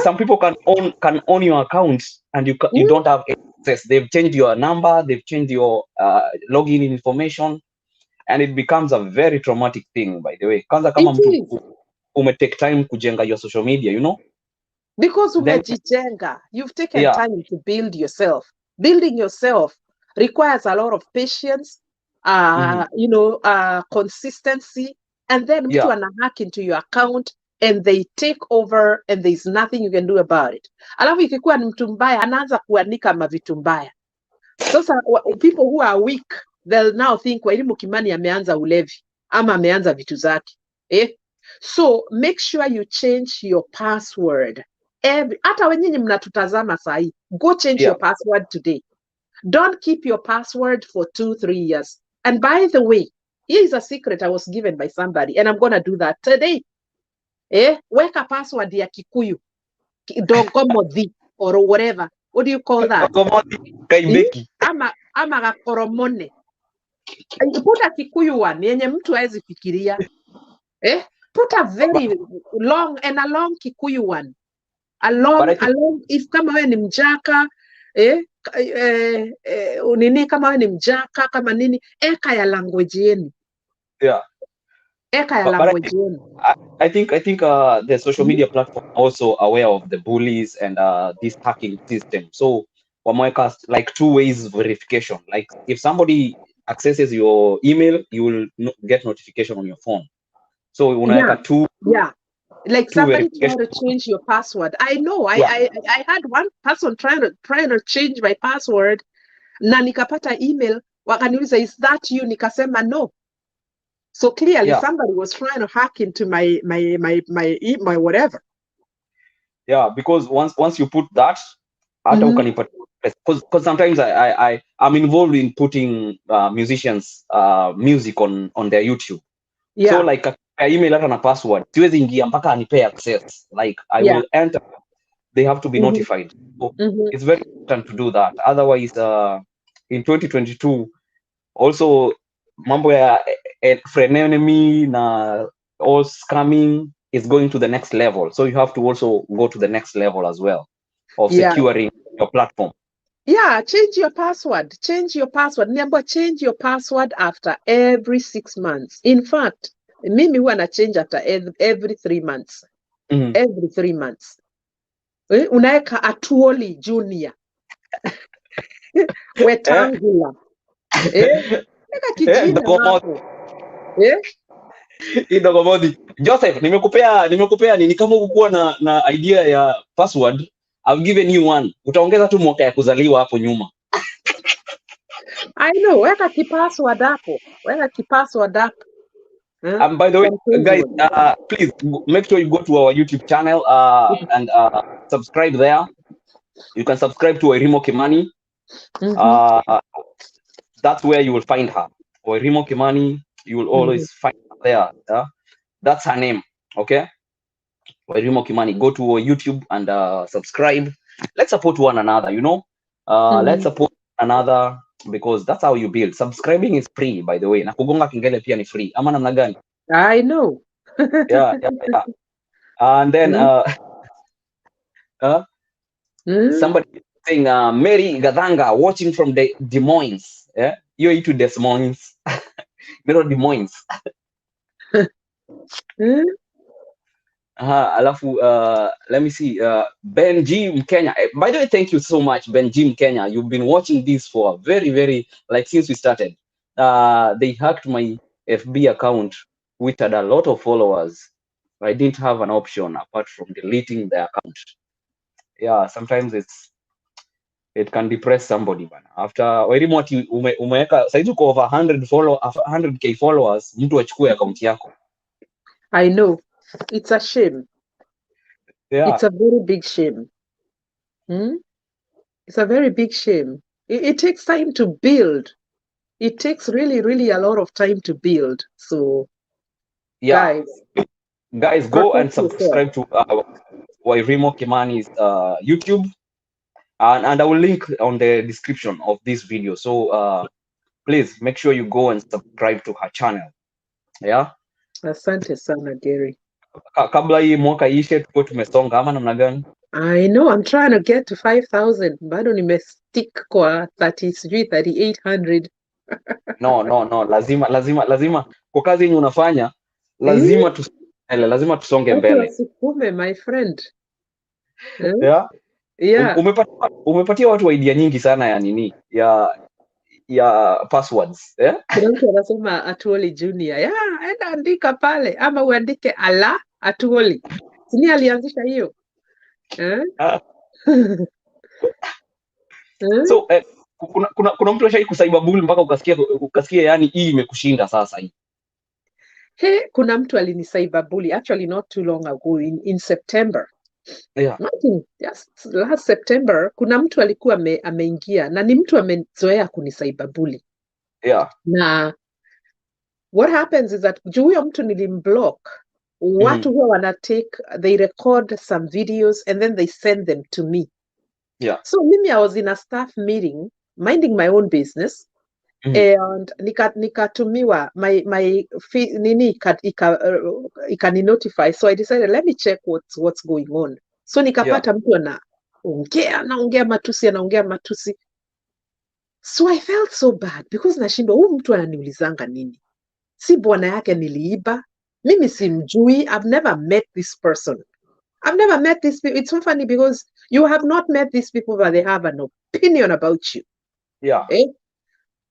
Some people can own your account and you don't have access. They've changed your number, they've changed your login information, and it becomes a very traumatic thing, by the way. Kwanza kama mtu take time kujenga your social media, you know? Because umejijenga, you've taken time to build yourself. Building yourself requires a lot of patience, consistency, and then mtu ana hack into your account and they take over and there's nothing you can do about it. Alafu ikikuwa ni mtu mbaya, anaanza kuanika mavitu mbaya. So people who are weak, they'll now think Wairimu Kimani ameanza ulevi ama ameanza vitu zake. So make sure you change your password. Hata wenyewe mnatutazama sahi, go change your password today. Don't keep your password for 2-3 years. And by the way, here's a secret I was given by somebody, and I'm gonna do that today. Weka password ya Kikuyu, Dogomodhi, or whatever. What do you call that? Ama gakoromone. Put a Kikuyu one, yenye mtu hawezi fikiria. Put a very long Kikuyu one. A long, if kama we ni Mjaka, nini kama we ni Mjaka, kama nini, eka ya language yenu. Yeah. Eka ya language yenu. I think the social media platform also aware of the bullies and this hacking system. So wameweka like 2 ways verification. Like if somebody accesses your email, you will get notification on your phone. So unaweka like somebody trying to change your password. I know. I had one person trying to change my password. Na nikapata email, wakaniuliza, is that you? Nikasema no. So clearly somebody was trying to hack into my whatever. Yeah, because once you put that, because sometimes I'm involved in putting musicians music on their YouTube. So like email hata na password, siwezi ingia mpaka anipe access. Like I will enter, they have to be notified. So it's very important to do that. Otherwise, in 2022, also mambo ya frenemy na all scamming is going to the next level. So you have to also go to the next level as well of securing your platform. Yeah, change your password. Change your password. Remember, change your password after every 6 months. In fact, mimi huwa na change after every 3 months. Every 3 months. Unaeka Atuoli Junior. Wetangula. Eka kijina hapo. Idogomodi. Joseph, nimekupea nini kama ukuwa na idea ya password, I've given you one. Utaongeza tu mwaka ya kuzaliwa hapo nyuma. I know, weka kipassword hapo. Weka kipassword hapo. By the way, guys, please make sure you go to our YouTube channel and subscribe there. You can subscribe to Wairimu Kimani. That's where you will find her. Wairimu Kimani, you will always find her there. That's her name, okay? Wairimu Kimani. Go to our YouTube and subscribe. Let's support one another, you know? Let's support one another because that's how you build. Subscribing is free, by the way. Na kugonga kengele pia ni free. Ama namna gani? I know. Yeah. And then somebody saying Mary Gadanga watching from the Des Moines. Yeah, you're to Des Moines. Not Des Moines. Alafu let me see. 𝐉𝐨 Mkenya. By the way, thank you so much, 𝐉𝐨 Mkenya. You've been watching this for very, very, like since we started. They hacked my FB account, which had a lot of followers. I didn't have an option apart from deleting the account. Yeah, sometimes it can depress somebody bana. After Wairimu umeweka saizi uko over 100k followers, mtu achukue account yako. I know. It's a shame. Yeah. It's a very big shame. It's a very big shame. It takes time to build. It takes really, really a lot of time to build. So, guys, go and subscribe to Wairimu Kimani's YouTube, and I will link on the description of this video. So please make sure you go and subscribe to her channel. Yeah. Asante sana Gary. Kabla hii mwaka ishe tuko tumesonga ama namna gani? I know, I'm trying to get to 5,000. Bado nimestick kwa 3,800. No, lazima kwa kazi yenye unafanya lazima tusonge mbele. Usikume, my friend. Yeah. Umepatia watu idea nyingi sana ya nini ya passwords. Kuna mtu anasema Atuoli Junior. Enda andika pale ama uandike ala Atuoli. Sini alianzisha hiyo. So kuna mtu ashai cyberbully mpaka ukasikia yani hii imekushinda sasa hii. kuna mtu cyberbully actually not too long ago in September. Yeah. Just last September kuna mtu alikuwa ameingia na ni mtu amezoea cyberbully. Yeah. Na what happens is that juu huyo mtu nilimblock, watu huwa they record some videos and then they send them to me. Yeah. So mimi I was in a staff meeting minding my own business. And nikatumiwa my nini ikani notify, so I decided let me check what's going on. So nikapata mtu anaongea matusi. So I felt so bad because nashindwa huyu mtu ananiulizanga nini? Si bwana yake niliiba, mimi simjui, I've never met this person. I've never met these people. It's so funny because you have not met these people but they have an opinion about you. Yeah.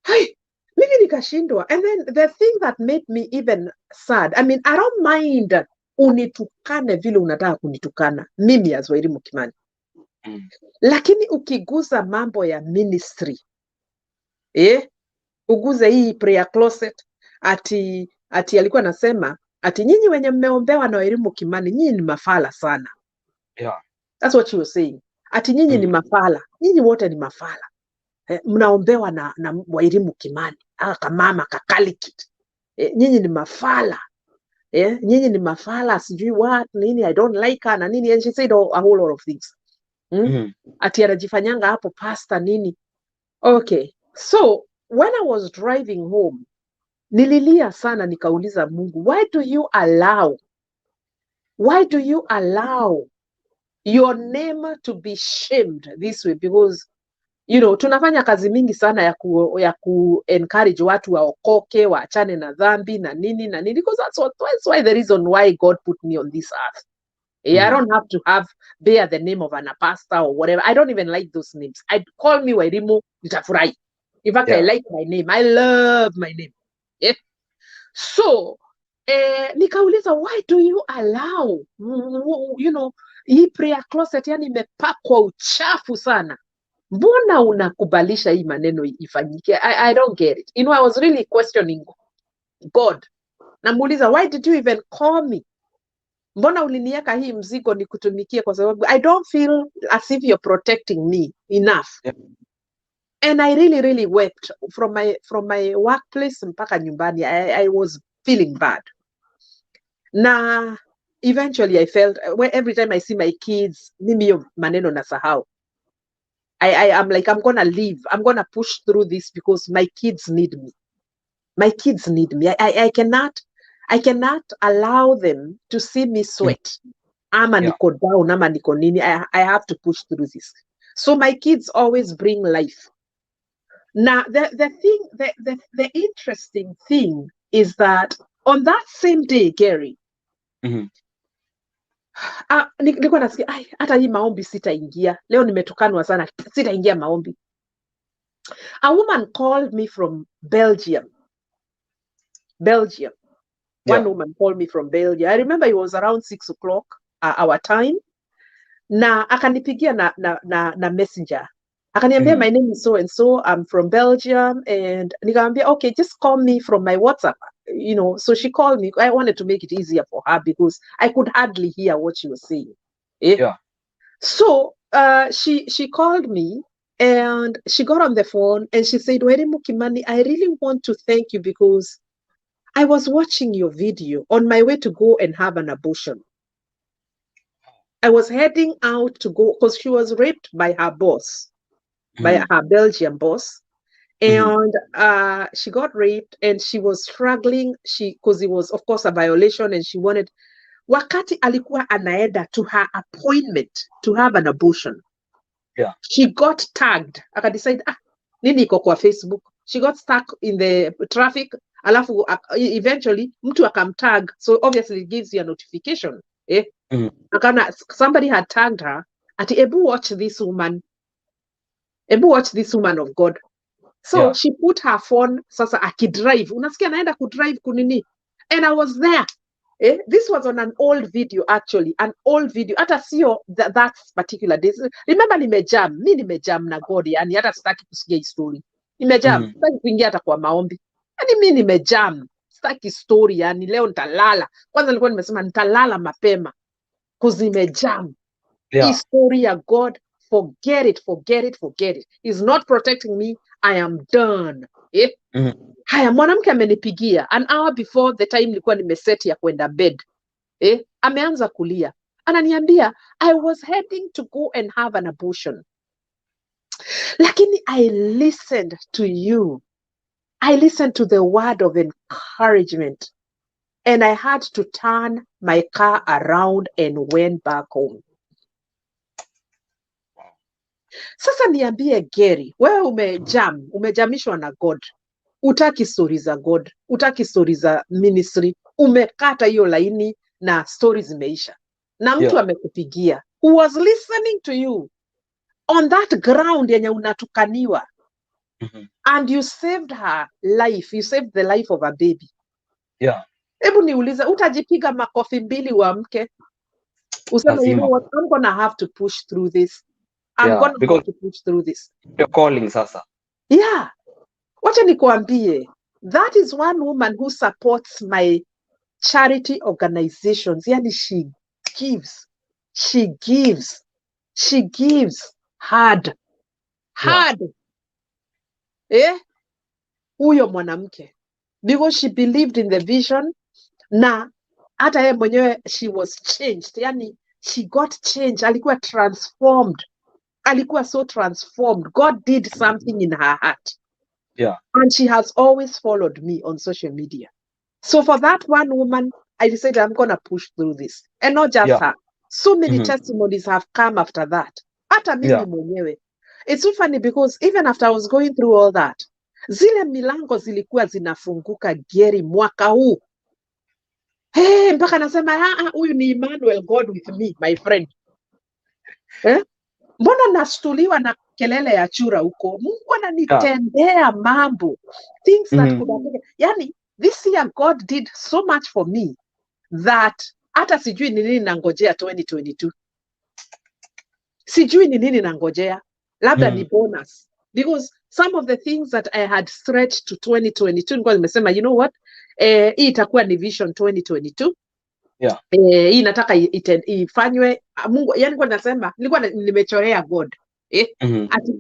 Hey, mimi nikashindwa. And then the thing that made me even sad, I mean, I don't mind unitukane vile unataka kunitukana mimi as Wairimu Kimani. Lakini ukiguza mambo ya ministry, uguze hii prayer closet, ati alikuwa anasema ati nyinyi wenye mmeombewa na Wairimu Kimani nyinyi ni mafala sana. Yeah. That's what she was saying. Ati nyinyi ni mafala. Nyinyi wote ni mafala. Mnaombewa na Wairimu Kimani. Kamama kakalikit. Nyinyi ni mafala. Nyinyi ni mafala, sijui what, nini, I don't like her, na nini. And she said a whole lot of things. Ati anajifanyanga hapo pastor nini. Okay. So, when I was driving home, nililia sana nikauliza Mungu, why do you allow your name to be shamed this way? Because tunafanya kazi mingi sana ya ku encourage watu waokoke, waachane na dhambi na nini because that's why the reason why God put me on this earth. I don't have to bear the name of an pastor or whatever. I don't even like those names. I'd call me Wairimu, nitafurahi. In fact, I like my name. I love my name. So, nikauliza, why do you allow, hii prayer closet yani imepakwa uchafu sana. Mbona unakubalisha hii maneno ifanyike? I don't get it. I was really questioning God. Namuuliza, why did you even call me? Mbona ulinieka hii mzigo nikutumikie kwa sababu I don't feel as if you're protecting me enough. And I really, really wept from my workplace mpaka nyumbani. I was feeling bad. Na eventually I felt, every time I see my kids, mimi hiyo maneno nasahau. I'm like, I'm going to leave. I'm going to push through this because my kids need me. My kids need me. I cannot allow them to see me sweat. Ama niko down, ama niko nini. I have to push through this. So my kids always bring life. Now, the interesting thing is that on that same day, Gary, nilikuwa nasikia hata hii maombi sitaingia. Leo nimetukanwa sana, sitaingia maombi. A woman called me from Belgium. One woman called me from Belgium. I remember it was around 6 o'clock our time. Na akanipigia na messenger. Akaniambia, my name is so and so, I'm from Belgium, and nikamwambia, okay, just call me from my WhatsApp. So she called me. I wanted to make it easier for her because I could hardly hear what she was saying. So she called me and she got on the phone and she said, Wairimu Kimani, I really want to thank you because I was watching your video on my way to go and have an abortion. I was heading out to go because she was raped by her boss. By her Belgian boss, and she got raped and she was struggling because it was of course a violation and she wanted, wakati alikuwa anaenda to her appointment to have an abortion, she got tagged. Aka decide nini iko kwa Facebook, she got stuck in the traffic, alafu eventually mtu akamtag, so obviously it gives you a notification. Akana somebody had tagged her ati ebu watch this woman of God. So she put her phone, sasa akidrive. Unasikia naenda kudrive kunini. And I was there. This was on an old video actually. An old video. Hata sio that particular day. Remember nimejam. Mi nimejam na God. Yani hata sitaki kusikia hii story. Nimejam. Sitaki kuingia hata kwa maombi. Yani mi nimejam. staki story, yani leo nitalala. Kwanza nilikuwa nimesema nitalala mapema because nimejam. Hii story ya God, forget it, forget it, forget it. He's not protecting me. I am done. Haya, mwanamke amenipigia an hour before the time nilikuwa nimeset ya kwenda bed. Ameanza kulia. Ananiambia, I was heading to go and have an abortion. Lakini I listened to you. I listened to the word of encouragement. And I had to turn my car around and went back home. Sasa niambie Gary, wewe umejamishwa na God. Utaki stories za God, utaki stories za ministry, umekata hiyo laini na stories zimeisha. Na mtu amekupigia, who was listening to you on that ground yenye unatukaniwa. And you saved her life, you saved the life of a baby. Hebu niulize, utajipiga makofi mbili uamke? Useme, you know what, I'm gonna have to push through this. I'm gonna have to push through this. You're calling sasa. Yeah. Wacha nikuambie, that is one woman who supports my charity organizations. Yani she gives hard. Huyo mwanamke, because she believed in the vision, na hata yeye mwenyewe she was changed. Yani she got changed, alikuwa transformed. Alikuwa so transformed. God did something in her heart. And she has always followed me on social media. So for that one woman, I decided I'm going to push through this. And not just her. So many testimonies have come after that. Hata mimi mwenyewe. It's so funny because even after I was going through all that, zile milango zilikuwa zinafunguka Gary mwaka huu. Mpaka nasema, huyu ni Emmanuel, God with me, my friend. Mbona nastuliwa na kelele ya chura huko? Mungu ananitendea mambo. Things that could have... Yani, this year God did so much for me that hata sijui ni nini nangojea 2022. Sijui ni nini nangojea. Labda ni bonus. Because some of the things that I had stretched to 2022, nilikuwa nimesema, you know what? Hii itakuwa ni vision 2022. Hii nataka ifanywe Mungu, yani kwa nasema nilikuwa nimechorea God ati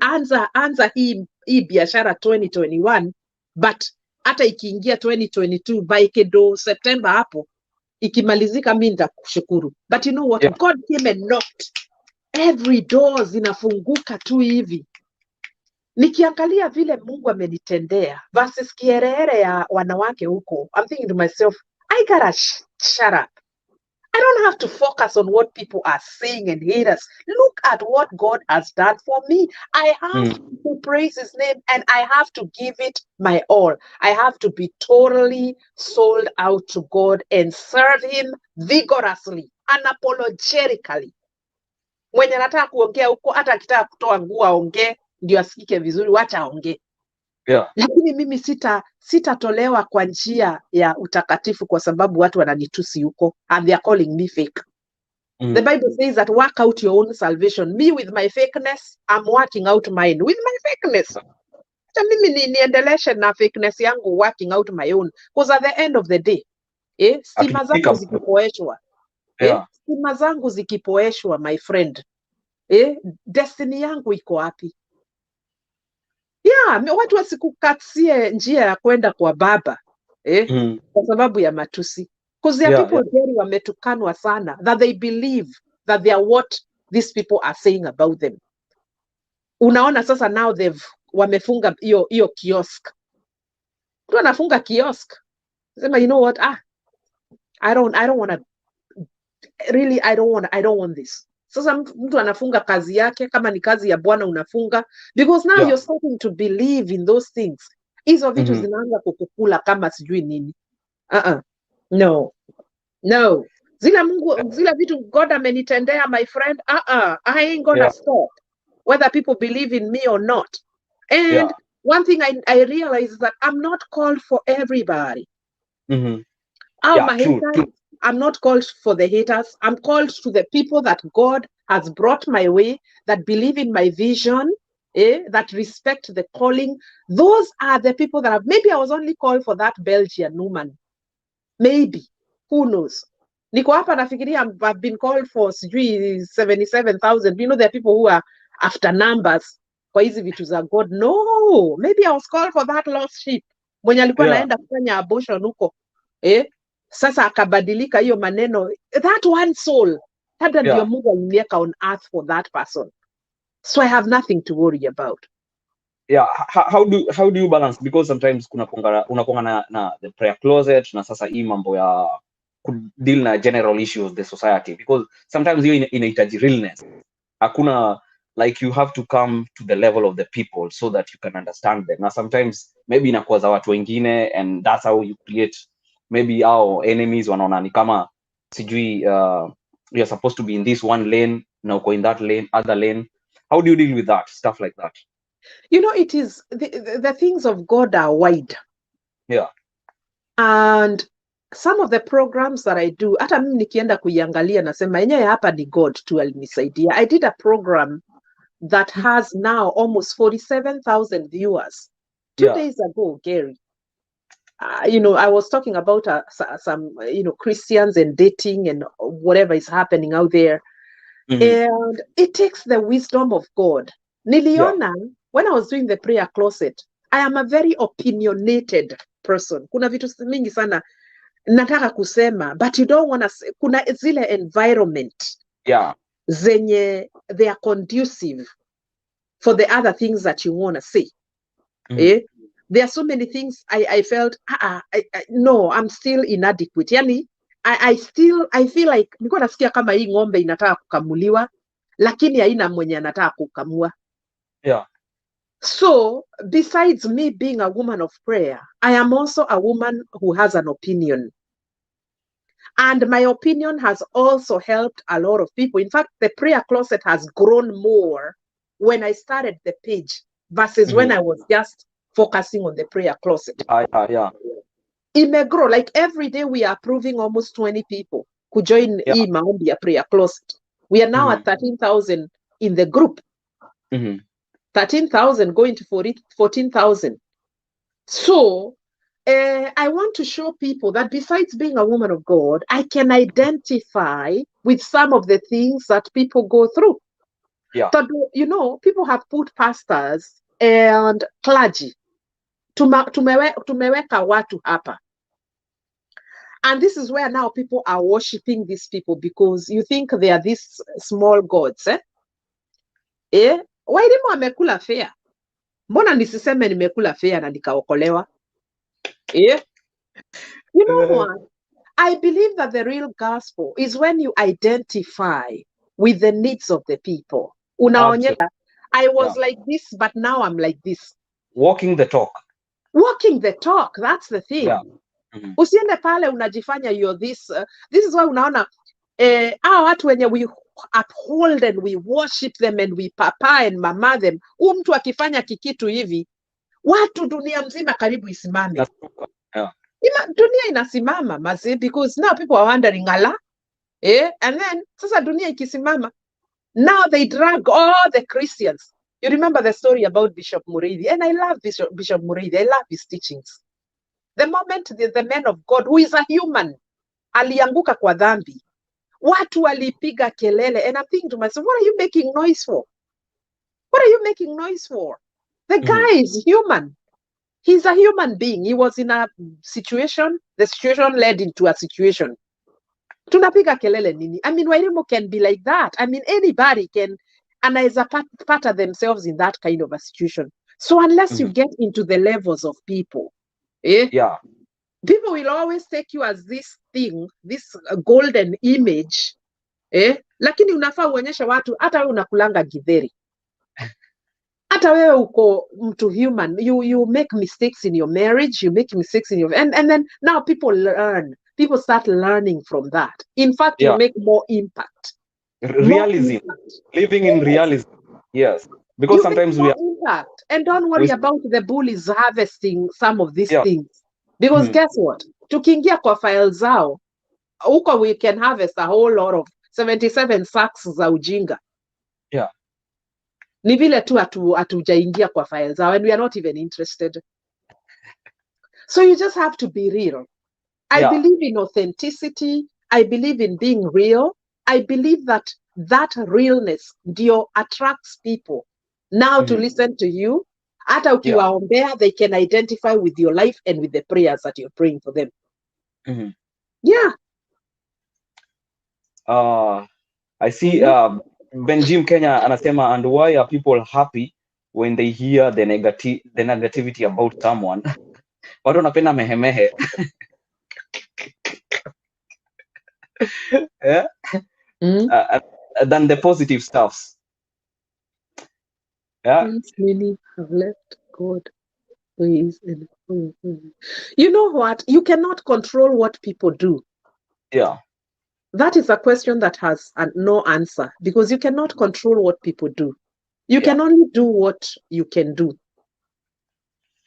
anza hii biashara 2021, but hata ikiingia 2022 by kedo September hapo ikimalizika mimi nitakushukuru. But you know what, God came and knocked, every door zinafunguka tu hivi. Nikiangalia vile Mungu amenitendea versus kierere ya wanawake huko, I'm thinking to myself, I gotta shut up. I don't have to focus on what people are saying and hate us. Look at what God has done for me. I have to praise his name and I have to give it my all. I have to be totally sold out to God and serve him vigorously, unapologetically. Mwenye anataka kuongea huko, hata akitaka kutoa nguo aongee ndio asikike vizuri, wacha aongee. Lakini mimi sitatolewa kwa njia ya utakatifu kwa sababu watu wananitusi huko and they are calling me fake. The Bible says that work out your own salvation. Me with my fakeness, I'm working out mine with my fakeness. So mimi niendeleshe na fakeness yangu, working out my own, because at the end of the day, stima zangu zikipoeshwa, stima zangu zikipoeshwa, my friend, destiny yangu iko wapi? Watu wasikukatie njia ya kwenda kwa baba kwa sababu ya matusi. Because there are people very wametukanwa sana that they believe that they are what these people are saying about them. Unaona sasa now wamefunga hiyo kiosk. Mtu anafunga kiosk. Sema, you know what? I don't want to really, I don't want this. Sasa mtu anafunga kazi yake, kama ni kazi ya Bwana unafunga, because now you're starting to believe in those things. Hizo vitu zinaanza kukukula kama sijui nini. No. Zile vitu God amenitendea, my friend, I ain't gonna stop, whether people believe in me or not. And one thing I realize is that I'm not called for everybody. I'm not called for the haters. I'm called to the people that God has brought my way, that believe in my vision, that respect the calling. Those are the people that maybe I was only called for that Belgian woman. maybe, who knows. Niko hapa nafikiria I've been called for sijui 77,000. You know, there are people who are after numbers kwa hizi vitu za God. No, maybe I was called for that lost sheep mwenye alikuwa naenda kufanya abortion huko, sasa akabadilika hiyo maneno, that one soul labda ndio Mungu aliniweka on earth for that person, so I have nothing to worry about. How do you balance, because sometimes unakonga na the prayer closet na sasa hii mambo ya deal na general issues the society, because sometimes hiyo inahitaji realness. Hakuna, like, you have to come to the level of the people so that you can understand them. Na sometimes maybe inakuwa za watu wengine, and that's how you create maybe our enemies wanaona ni kama sijui you're supposed to be in this one lane na uko in that lane, other lane. How do you deal with that stuff like that? You know, it is the things of God are wide. And some of the programs that I do, hata mimi nikienda kuiangalia nasema yenyewe hapa ni God tu alinisaidia. I did a program that has now almost 47,000 viewers. 2 days ago, Gary. You know, I was talking about some, you know, Christians and dating and whatever is happening out there. And it takes the wisdom of God. Niliona, when I was doing the prayer closet, I am a very opinionated person. Kuna vitu mingi sana nataka kusema, but you don't want to say, kuna zile environment zenye they are conducive for the other things that you want to say. There are so many things I felt, no, I'm still inadequate. Yani, I feel like, niko nasikia kama hii ng'ombe inataka kukamuliwa, lakini haina mwenye anataka kukamua. So, besides me being a woman of prayer, I am also a woman who has an opinion. And my opinion has also helped a lot of people. In fact, the prayer closet has grown more when I started the page versus when I was just focusing on the prayer closet. It may grow. Like every day we are approving almost 20 people who join hii maombi ya prayer closet. We are now at 13,000 in the group. 13,000 going to 14,000. So I want to show people that besides being a woman of God, I can identify with some of the things that people go through. So, you know, people have put pastors and clergy. Tumeweka watu hapa. And this is where now people are worshiping these people because you think they are these small gods. Wairimu amekula fea. Mbona nisiseme nimekula fea na nikaokolewa? You know what? I believe that the real gospel is when you identify with the needs of the people. Unaonyesha, I was like this, but now I'm like this. Walking the talk. Walking the talk, that's the thing. Usiende pale unajifanya you're this. This is why unaona watu wenye we uphold and we worship them and we papa and mama them. Mtu akifanya kikitu hivi, watu dunia mzima karibu isimame. Dunia inasimama mazi, because now people are wondering ala. And then sasa dunia ikisimama, now they drag all the Christians. You remember the story about Bishop Mureithi, and I love Bishop Mureithi. I love his teachings. The moment the man of God, who is a human, alianguka kwa dhambi, watu walipiga kelele, and I'm thinking to myself, what are you making noise for? What are you making noise for? The guy is human. He's a human being. He was in a situation. The situation led into a situation. Tunapiga kelele nini? I mean, Wairimu can be like that. I mean, anybody can anaweza pata themselves in that kind of a situation. So unless you get into the levels of people, people will always take you as this thing, this golden image. Lakini unafaa uonyeshe watu, hata wewe unakulanga githeri. Hata wewe uko mtu human, you make mistakes in your marriage, you make mistakes in your, and then now people start learning from that. In fact, you make more impact. Realism, living in realism. Yes, because sometimes we are impact. And don't worry about the bullies harvesting some of these things, because guess what? Tukiingia kwa file zao, huko we can harvest a whole lot of 77 sacks za ujinga. Ni vile tu hatujaingia kwa files zao, and we are not even interested. So you just have to be real. I believe in authenticity. I believe in being real. I believe that realness ndio attracts people now to listen to you. Hata ukiwaombea, they can identify with your life and with the prayers that you're praying for them. Yeah. I see Benjim Kenya anasema, and why are people happy when they hear the negativity about someone? Watu wanapenda mehemehe. Yeah? Than the positive stuffs. Yeah. Many have left God. You know what? You cannot control what people do. Yeah. That is a question that has no answer, because you cannot control what people do. You can only do what you can do.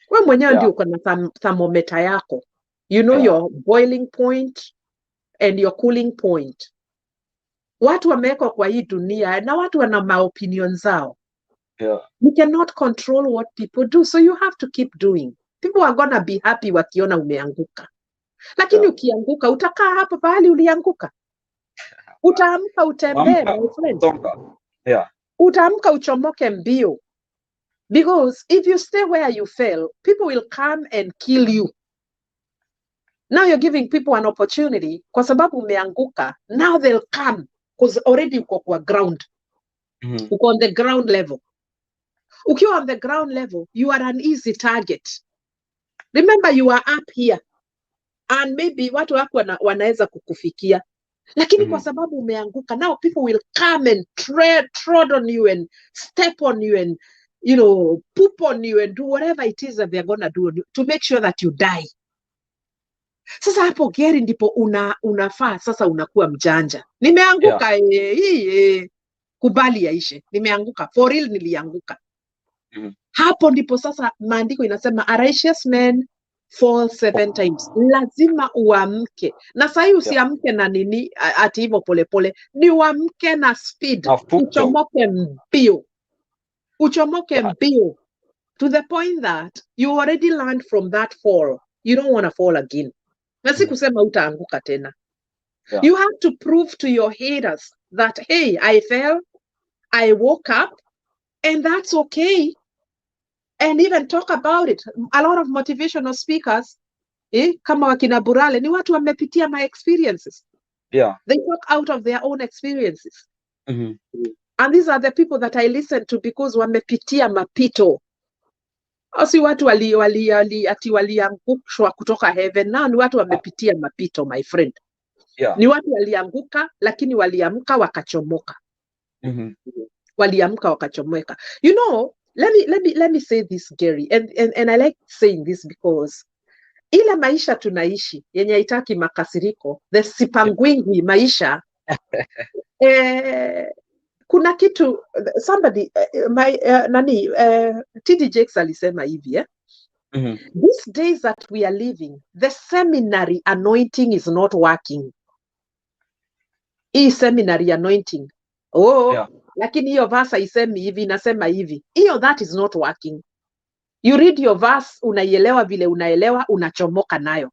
Wewe mwenyewe ndio uko na thermometer yako. You know your boiling point and your cooling point. Watu wamewekwa kwa hii dunia na watu wana maopinion zao. You cannot control what people do, so you have to keep doing. People are gonna be happy wakiona umeanguka. Lakini ukianguka, utakaa hapo pahali ulianguka. Utaamka utembee, my friend. Utaamka uchomoke mbio. Because if you stay where you fell, people will come and kill you. Now you're giving people an opportunity, kwa sababu umeanguka. Now they'll come, because already uko kwa ground. Uko on the ground level. Ukiwa on the ground level, you are an easy target. Remember, you are up here. And maybe watu wako wanaweza kukufikia. Lakini kwa sababu umeanguka, now people will come and tread on you and step on you and, you know, poop on you and do whatever it is that they're going to do on you to make sure that you die. Sasa hapo Geri ndipo unafaa sasa unakuwa mjanja. Nimeanguka kubali yaishe. Nimeanguka, for real nilianguka. Hapo ndipo sasa maandiko inasema a righteous man falls 7 times. Lazima uamke. Na sahi usiamke na nini ati hivyo polepole. Ni uamke na speed. Uchomoke mbio. Uchomoke mbio. To the point that you already learned from that fall. You don't want to fall again. Na si kusema utaanguka tena. You have to prove to your haters that, hey, I fell, I woke up, and that's okay. And even talk about it. A lot of motivational speakers, kama wakina Burale, ni watu wamepitia my experiences. They talk out of their own experiences. And these are the people that I listen to because wamepitia mapito. Si watu waliangushwa kutoka heaven. Now ni watu wamepitia mapito, my friend. Ni watu walianguka, lakini waliamka wakachomoka. Waliamka wakachomoka. You know, let me say this, Gary, and I like saying this because ile maisha tunaishi yenye haitaki makasiriko, the sipangwingi maisha, kuna kitu somebody 𝐷𝐗𝐺 alisema hivi these days that we are living, the seminary anointing is not working. Hii seminary anointing, lakini hiyo verse haisemi hivi, inasema hivi. Hiyo, that is not working. You read your verse, unaielewa vile unaelewa, unachomoka nayo.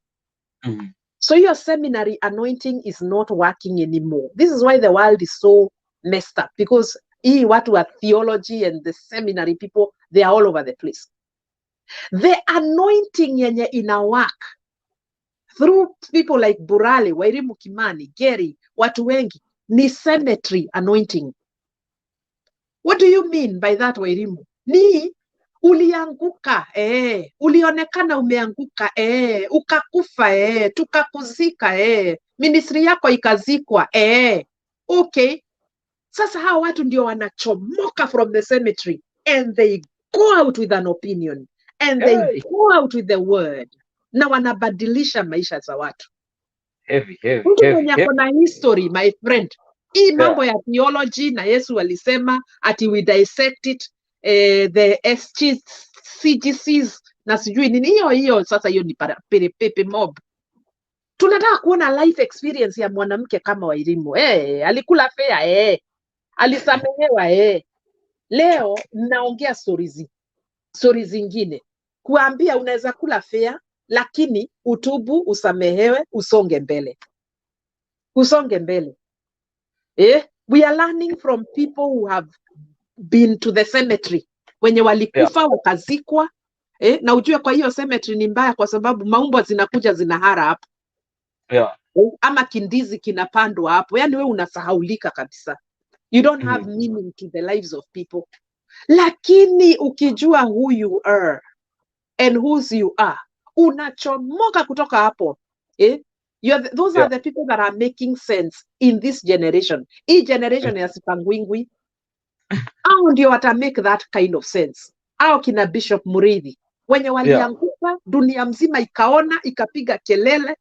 So your seminary anointing is not working anymore. This is why the world is so messed up, because hii watu wa theology and the seminary people, they are all over the place. The anointing yenye ina work through people like Burale, Wairimu Kimani, Gary, watu wengi, ni cemetery anointing. What do you mean by that, Wairimu? Ni ulianguka, ulionekana umeanguka, ukakufa, tukakuzika, ministry yako ikazikwa, okay. Sasa hawa watu ndio wanachomoka from the cemetery and they go out with an opinion and they go out with the word, na wanabadilisha maisha za watu. Mtu mwenye ako na history, my friend, hii mambo ya theology, na Yesu alisema ati we dissect it, the CGCs na sijui nini, hiyo sasa hiyo ni pepe mob. Tunataka kuona life experience ya mwanamke kama Wairimu. Alikula fea, alisamehewa. Leo naongea stories zingine, kuambia unaweza kula fea lakini utubu, usamehewe, usonge mbele. Usonge mbele. We are learning from people who have been to the cemetery, wenye walikufa wakazikwa. Na ujue kwa hiyo cemetery ni mbaya kwa sababu maumbwa zinakuja zinahara hapo. Ama kindizi kinapandwa hapo. Yani wewe unasahaulika kabisa. You don't have meaning to the lives of people. Lakini ukijua who you are and whose you are, unachomoka kutoka hapo. Those are the people that are making sense in this generation. Hii generation ya sipangwingwi. Au ndio wata make that kind of sense. Au kina Bishop Muriithi. Wenye walianguka, dunia mzima ikaona, ikapiga kelele.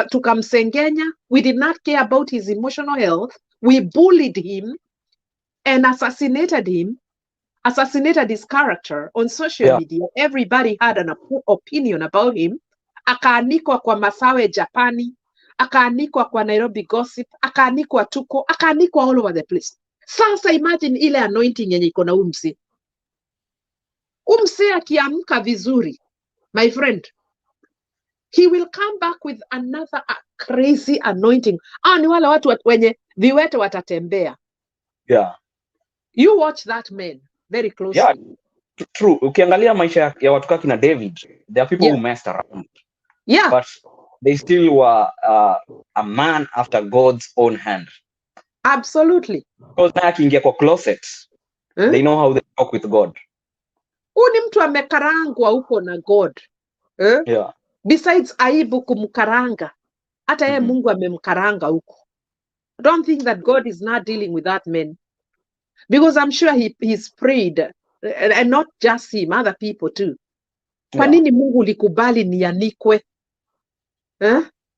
Tukamsengenya. We did not care about his emotional health. We bullied him and assassinated his character on social media. Everybody had an opinion about him. Akaanikwa kwa Masawe Japani, akaanikwa kwa Nairobi Gossip, akaanikwa Tuko, akaanikwa all over the place. Sasa imagine ile anointing yenye iko na umsi. Umsi akiamka vizuri, my friend, he will come back with another crazy anointing. Ni wale watu wenye viwete watatembea. You watch that man very closely. True. Ukiangalia maisha ya watu kama kina David, there are people who messed around. But they still were a man after God's own hand. Absolutely. Because na akiingia kwa closet, they know how they talk with God. Ni mtu amekarangwa huko na God. Besides aibu kumkaranga, hata yeye Mungu amemkaranga huko. I don't think that God is not dealing with that man. Because I'm sure he's prayed, and not just him, other people too. Kwa nini Mungu likubali nianikwe?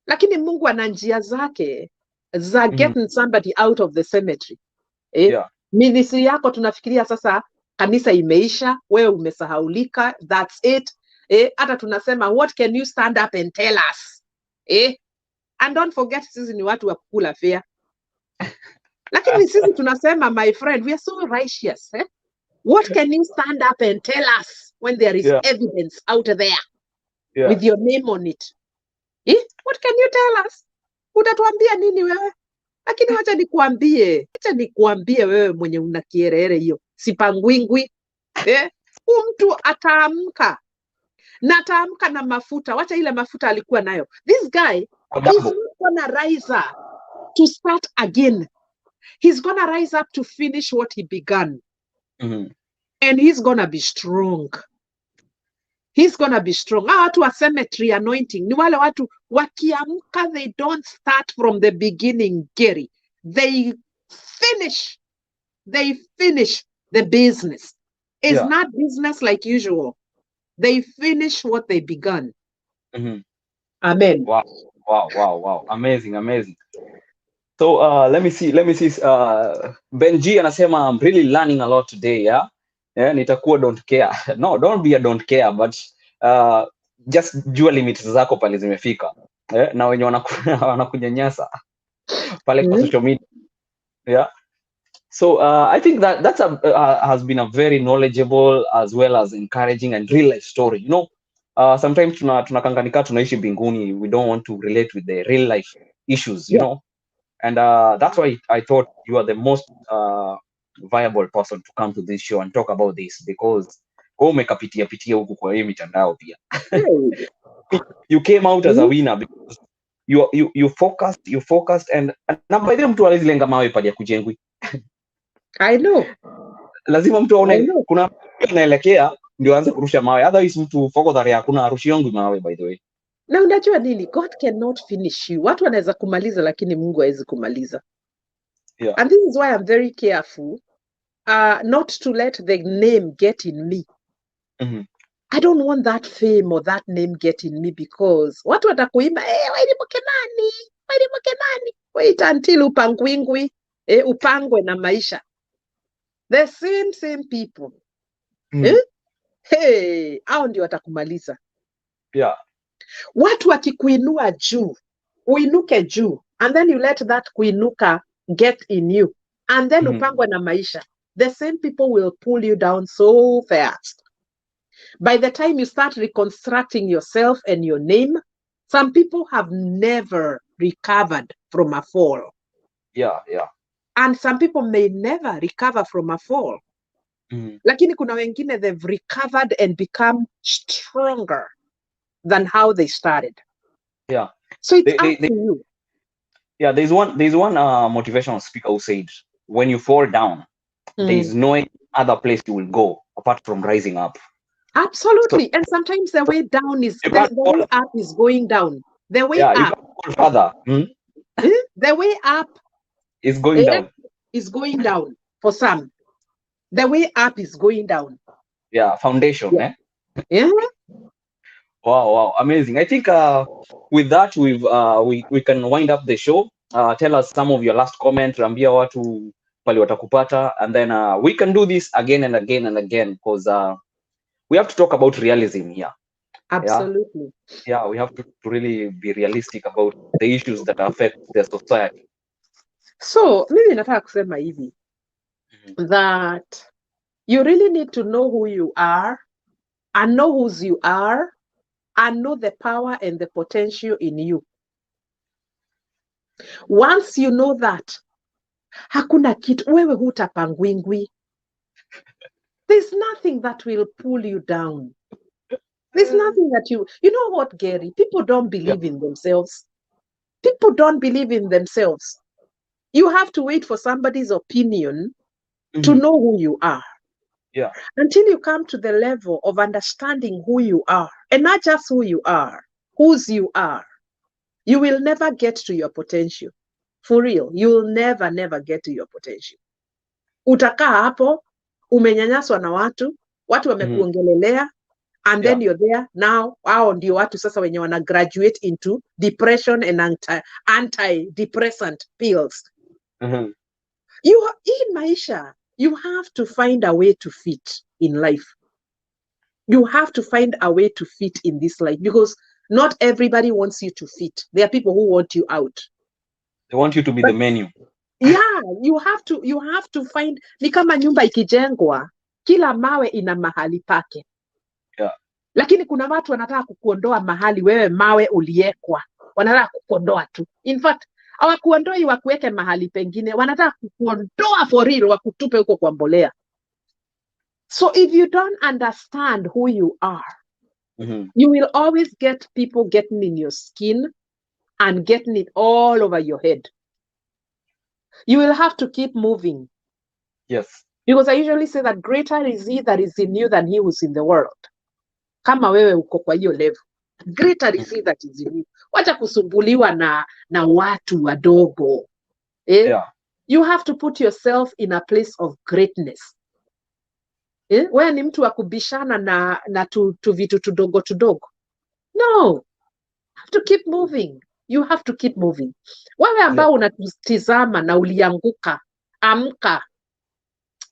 Lakini Mungu ana njia zake za getting somebody out of the cemetery. Ministry yako tunafikiria sasa kanisa imeisha, wewe umesahaulika, that's it. Hata tunasema what can you stand up and tell us? And don't forget sisi ni watu wa kukula fare. Lakini sisi tunasema, my friend, we are so righteous. What can you stand up and tell us when there is evidence out there with your name on it? What can you tell us? Utatuambia nini wewe? Lakini wacha nikuambie wewe mwenye una kierere hiyo. Sipangwingwi. Mtu ataamka. Na ataamka na mafuta. Wacha ile mafuta alikuwa nayo. This guy is not gonna rise up to start again. He's gonna rise up to finish what he began. And he's gonna be strong. He's gonna be strong. Watu wa cemetery anointing ni wale watu wakiamka, they don't start from the beginning, Gary. They finish the business. It's not business like usual. They finish what they began. Amen. Wow. Amazing. So let me see. Benji anasema I'm really learning a lot today. Nitakuwa don't care. No, don't be a don't care, but just jua limits zako pale zimefika. Na wenye wanakunyanyasa pale kwa social media. So I think that's has been a very knowledgeable as well as encouraging and real life story. You know, sometimes tunakanganika tunaishi mbinguni, we don't want to relate with the real life issues, you know. And that's why I thought you are the most viable person to come to this show and talk about this, because umekapitia huku kwa hii mitandao pia. You came out as a winner because you focused and by the mtu alizilenga mawe pale ya kujengwi. I know. Lazima mtu aone kuna anaelekea ndio aanze kurusha mawe. Otherwise mtu focus area hakuna arushi yangu mawe, by the way. Na unajua nini? God cannot finish you. Watu wanaweza kumaliza lakini Mungu hawezi kumaliza. And this is why I'm very careful not to let the name get in me. I don't want that fame or that name get in me, because watu watakuimba, Wairimu Kimani. Wait until upangwingwi, upangwe na maisha. The same people. Hao ndio watakumaliza. Watu wakikuinua juu, uinuke juu, and then you let that kuinuka get in you, and then upangwe na maisha. The same people will pull you down so fast. By the time you start reconstructing yourself and your name, some people have never recovered from a fall. Yeah, yeah. And some people may never recover from a fall. Lakini kuna wengine, they've recovered and become stronger than how they started. Yeah. So it's up to you. Yeah, there's one motivational speaker who said, when you fall down, there is no other place you will go apart from rising up. Absolutely. So, and sometimes the way down is, the way up is going down. The way up. You can't fall further. The way up is going down. Is going down for some. The way up is going down. Yeah, foundation. Yeah. Yeah. Wow, amazing. I think with that we can wind up the show. Tell us some of your last comments, ambia watu pali watakupata, and then we can do this again and again and again, because we have to talk about realism here. Absolutely. Yeah, we have to really be realistic about the issues that affect the society. So, mimi nataka kusema hivi, that you really need to know who you are and know whose you are and know the power and the potential in you. Once you know that, hakuna kitu, wewe hutapangwingwi. There's nothing that will pull you down. There's nothing that you know what, Gary? People don't believe in themselves. People don't believe in themselves. You have to wait for somebody's opinion to know who you are. Yeah. Until you come to the level of understanding who you are, and not just who you are, whose you are, you will never get to your potential. For real, you will never get to your potential. Utakaa hapo, umenyanyaswa na watu wamekuongelelea, and then you're there now. Wao ndio watu sasa wenye wana graduate into depression and antidepressant pills. In maisha, you have to find a way to fit in life. You have to find a way to fit in this life, because not everybody wants you to fit. There are people who want you out. They want you to be the menu. Yeah, you have to find, ni kama nyumba ikijengwa, kila mawe ina mahali pake. Yeah. Lakini kuna watu wanataka kukuondoa mahali wewe mawe uliekwa. Wanataka kukuondoa tu. In fact, hawakuondoi wakuweke mahali pengine, wanataka kukuondoa for real, wakutupe huko kwa mbolea. So if you don't understand who you are, you will always get people getting in your skin and getting it all over your head. You will have to keep moving. Yes. Because I usually say that greater is he that is in you than he who's in the world. Kama wewe uko kwa hiyo level, greater is he that is in you. Wacha kusumbuliwa na watu wadogo. Yeah. You have to put yourself in a place of greatness. Wewe ni mtu wa kubishana na tu vitu tudogo. No. You have to keep moving. You have to keep moving. Wewe ambao unatizama na ulianguka, amka.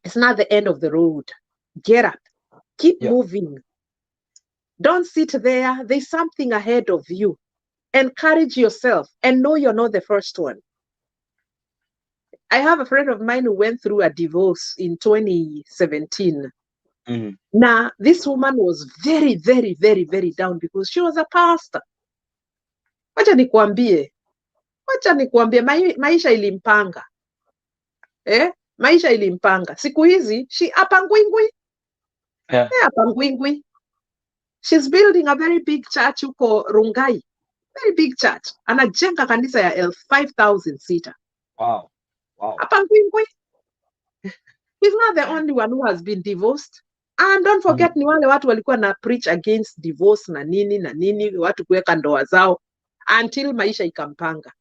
It's not the end of the road. Get up. Keep moving. Don't sit there. There's something ahead of you. Encourage yourself and know you're not the first one. I have a friend of mine who went through a divorce in 2017. Now, this woman was very, very, very, very down because she was a pastor. Wacha nikwambie, maisha ilimpanga. Maisha ilimpanga. Siku hizi, apangwingwi. Apangwingwi. She's building a very big church huko Rungai. Very big church. Anajenga kanisa ya 5,000 seater. Wow. Apangwingwi. He's not the only one who has been divorced. And don't forget, ni wale watu walikuwa na preach against divorce na nini, watu kuweka ndoa zao, until maisha ikampanga.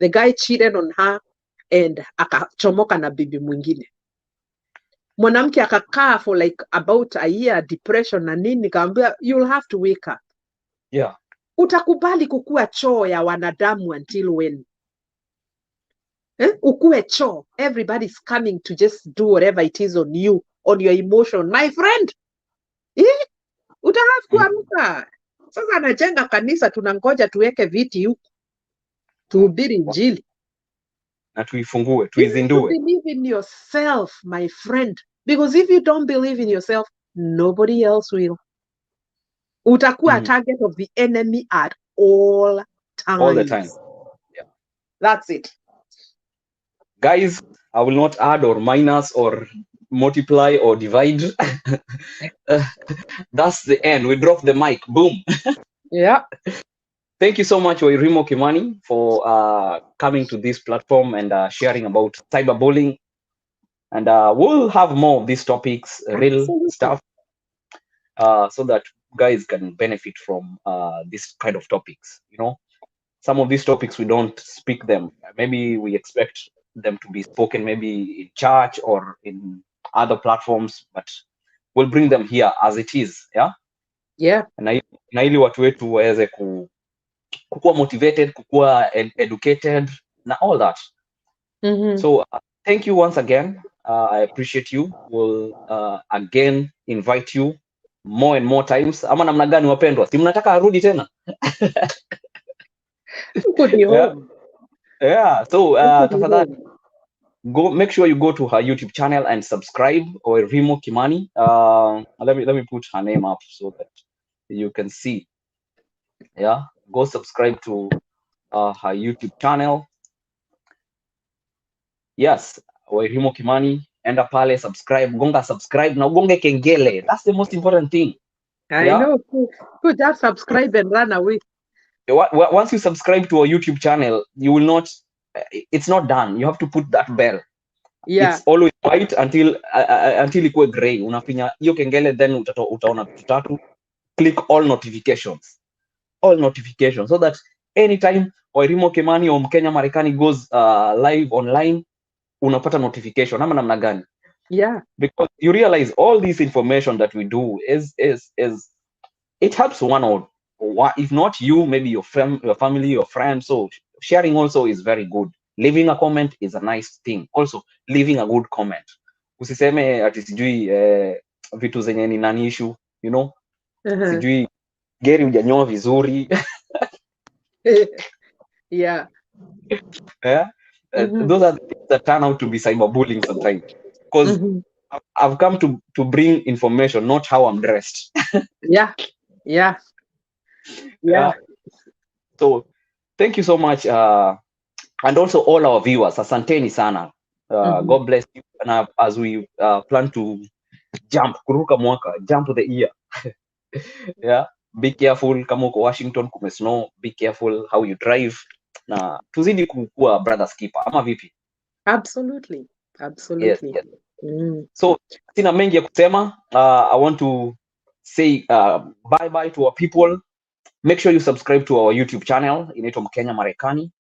The guy cheated on her and akachomoka na bibi mwingine. Mwanamke akakaa for like about a year, depression na nini, kaambia you'll have to wake up. Yeah. Utakubali kukua choo ya wanadamu until when? Ukue choo. Everybody's coming to just do whatever it is on you, on your emotion. My friend, utahave kuamka. Sasa anajenga kanisa, tunangoja tuweke viti huku, tuhubiri injili. Na tuifungue, tuizindue. You believe in yourself, my friend. Because if you don't believe in yourself, nobody else will. utakuwa a target of the enemy at all times. All the time. Yeah. That's it. Guys, I will not add or minus or multiply or divide. That's the end. We drop the mic. Boom. Yeah. Thank you so much, Wairimu Kimani, for coming to this platform and sharing about cyberbullying. And we'll have more of these topics, real stuff, so that guys can benefit from this kind of topics. You know, some of these topics we don't speak them. Maybe we expect them to be spoken maybe in church or in other platforms, but we'll bring them here as it is. Yeah. Yeah. Na ili watu wetu waweze kukua motivated, kukua educated, na all that. So thank you once again. I appreciate you. We'll again invite you more and more times. Ama namna gani wapendwa? Si mnataka arudi tena? Yeah. So tafadhali make sure you go to her YouTube channel and subscribe, or Wairimu Kimani. Let me put her name up so that you can see. Yeah, go subscribe to her YouTube channel. Yes, Wairimu Kimani, enda pale, subscribe, gonga subscribe na ugonge kengele. That's the most important thing. I know. Could just subscribe and run away. Once you subscribe to our YouTube channel, you will not. It's not done. You have to put that bell. Yeah. It's always white until ikuwe gray. Unafinya hiyo kengele, then utaona vitu tatu. Click all notifications. All notifications, so that anytime Wairimu Kimani or mkenyamarekanitv goes live online, unapata notification. Ama namna gani? Yeah. Because you realize all this information that we do is it helps one or if not you, maybe your family, your friends. So sharing also is very good. Leaving a comment is a nice thing. Also leaving a good comment. Usiseme ati sijui vitu zenye ni nani issue, you know. Sijui geri hujanyoa vizuri. Yeah. Yeah. Those are the things that turn out to be cyberbullying sometimes. Because I've come to bring information, not how I'm dressed. Yeah. So thank you so much, and also all our viewers. Asanteni sana. God bless you. And as we plan to kuruka mwaka, jump to the year. Yeah, be careful. Kama uko Washington kumesnow, be careful how you drive. Na tuzidi kukua brothers keeper. Ama vipi? Absolutely. Yes. So sina mengi ya kusema. I want to say bye to our people. Make sure you subscribe to our YouTube channel, inaitwa mkenyamarekanitv.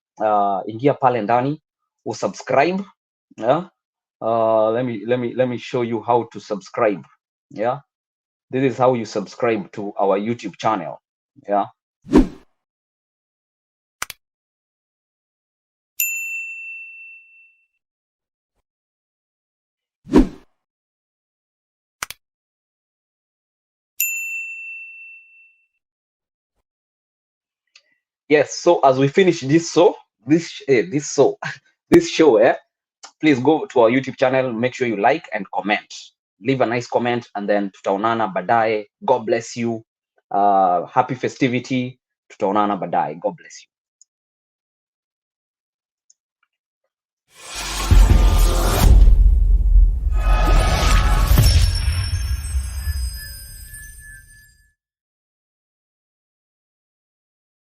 Ingia pale ndani usubscribe. Yeah. Let me show you how to subscribe. Yeah. This is how you subscribe to our YouTube channel. Yeah. Yes, so as we finish this show, please go to our YouTube channel, make sure you like and comment. Leave a nice comment, and then tutaonana baadaye. God bless you. Happy festivity. Tutaonana baadaye. God bless you.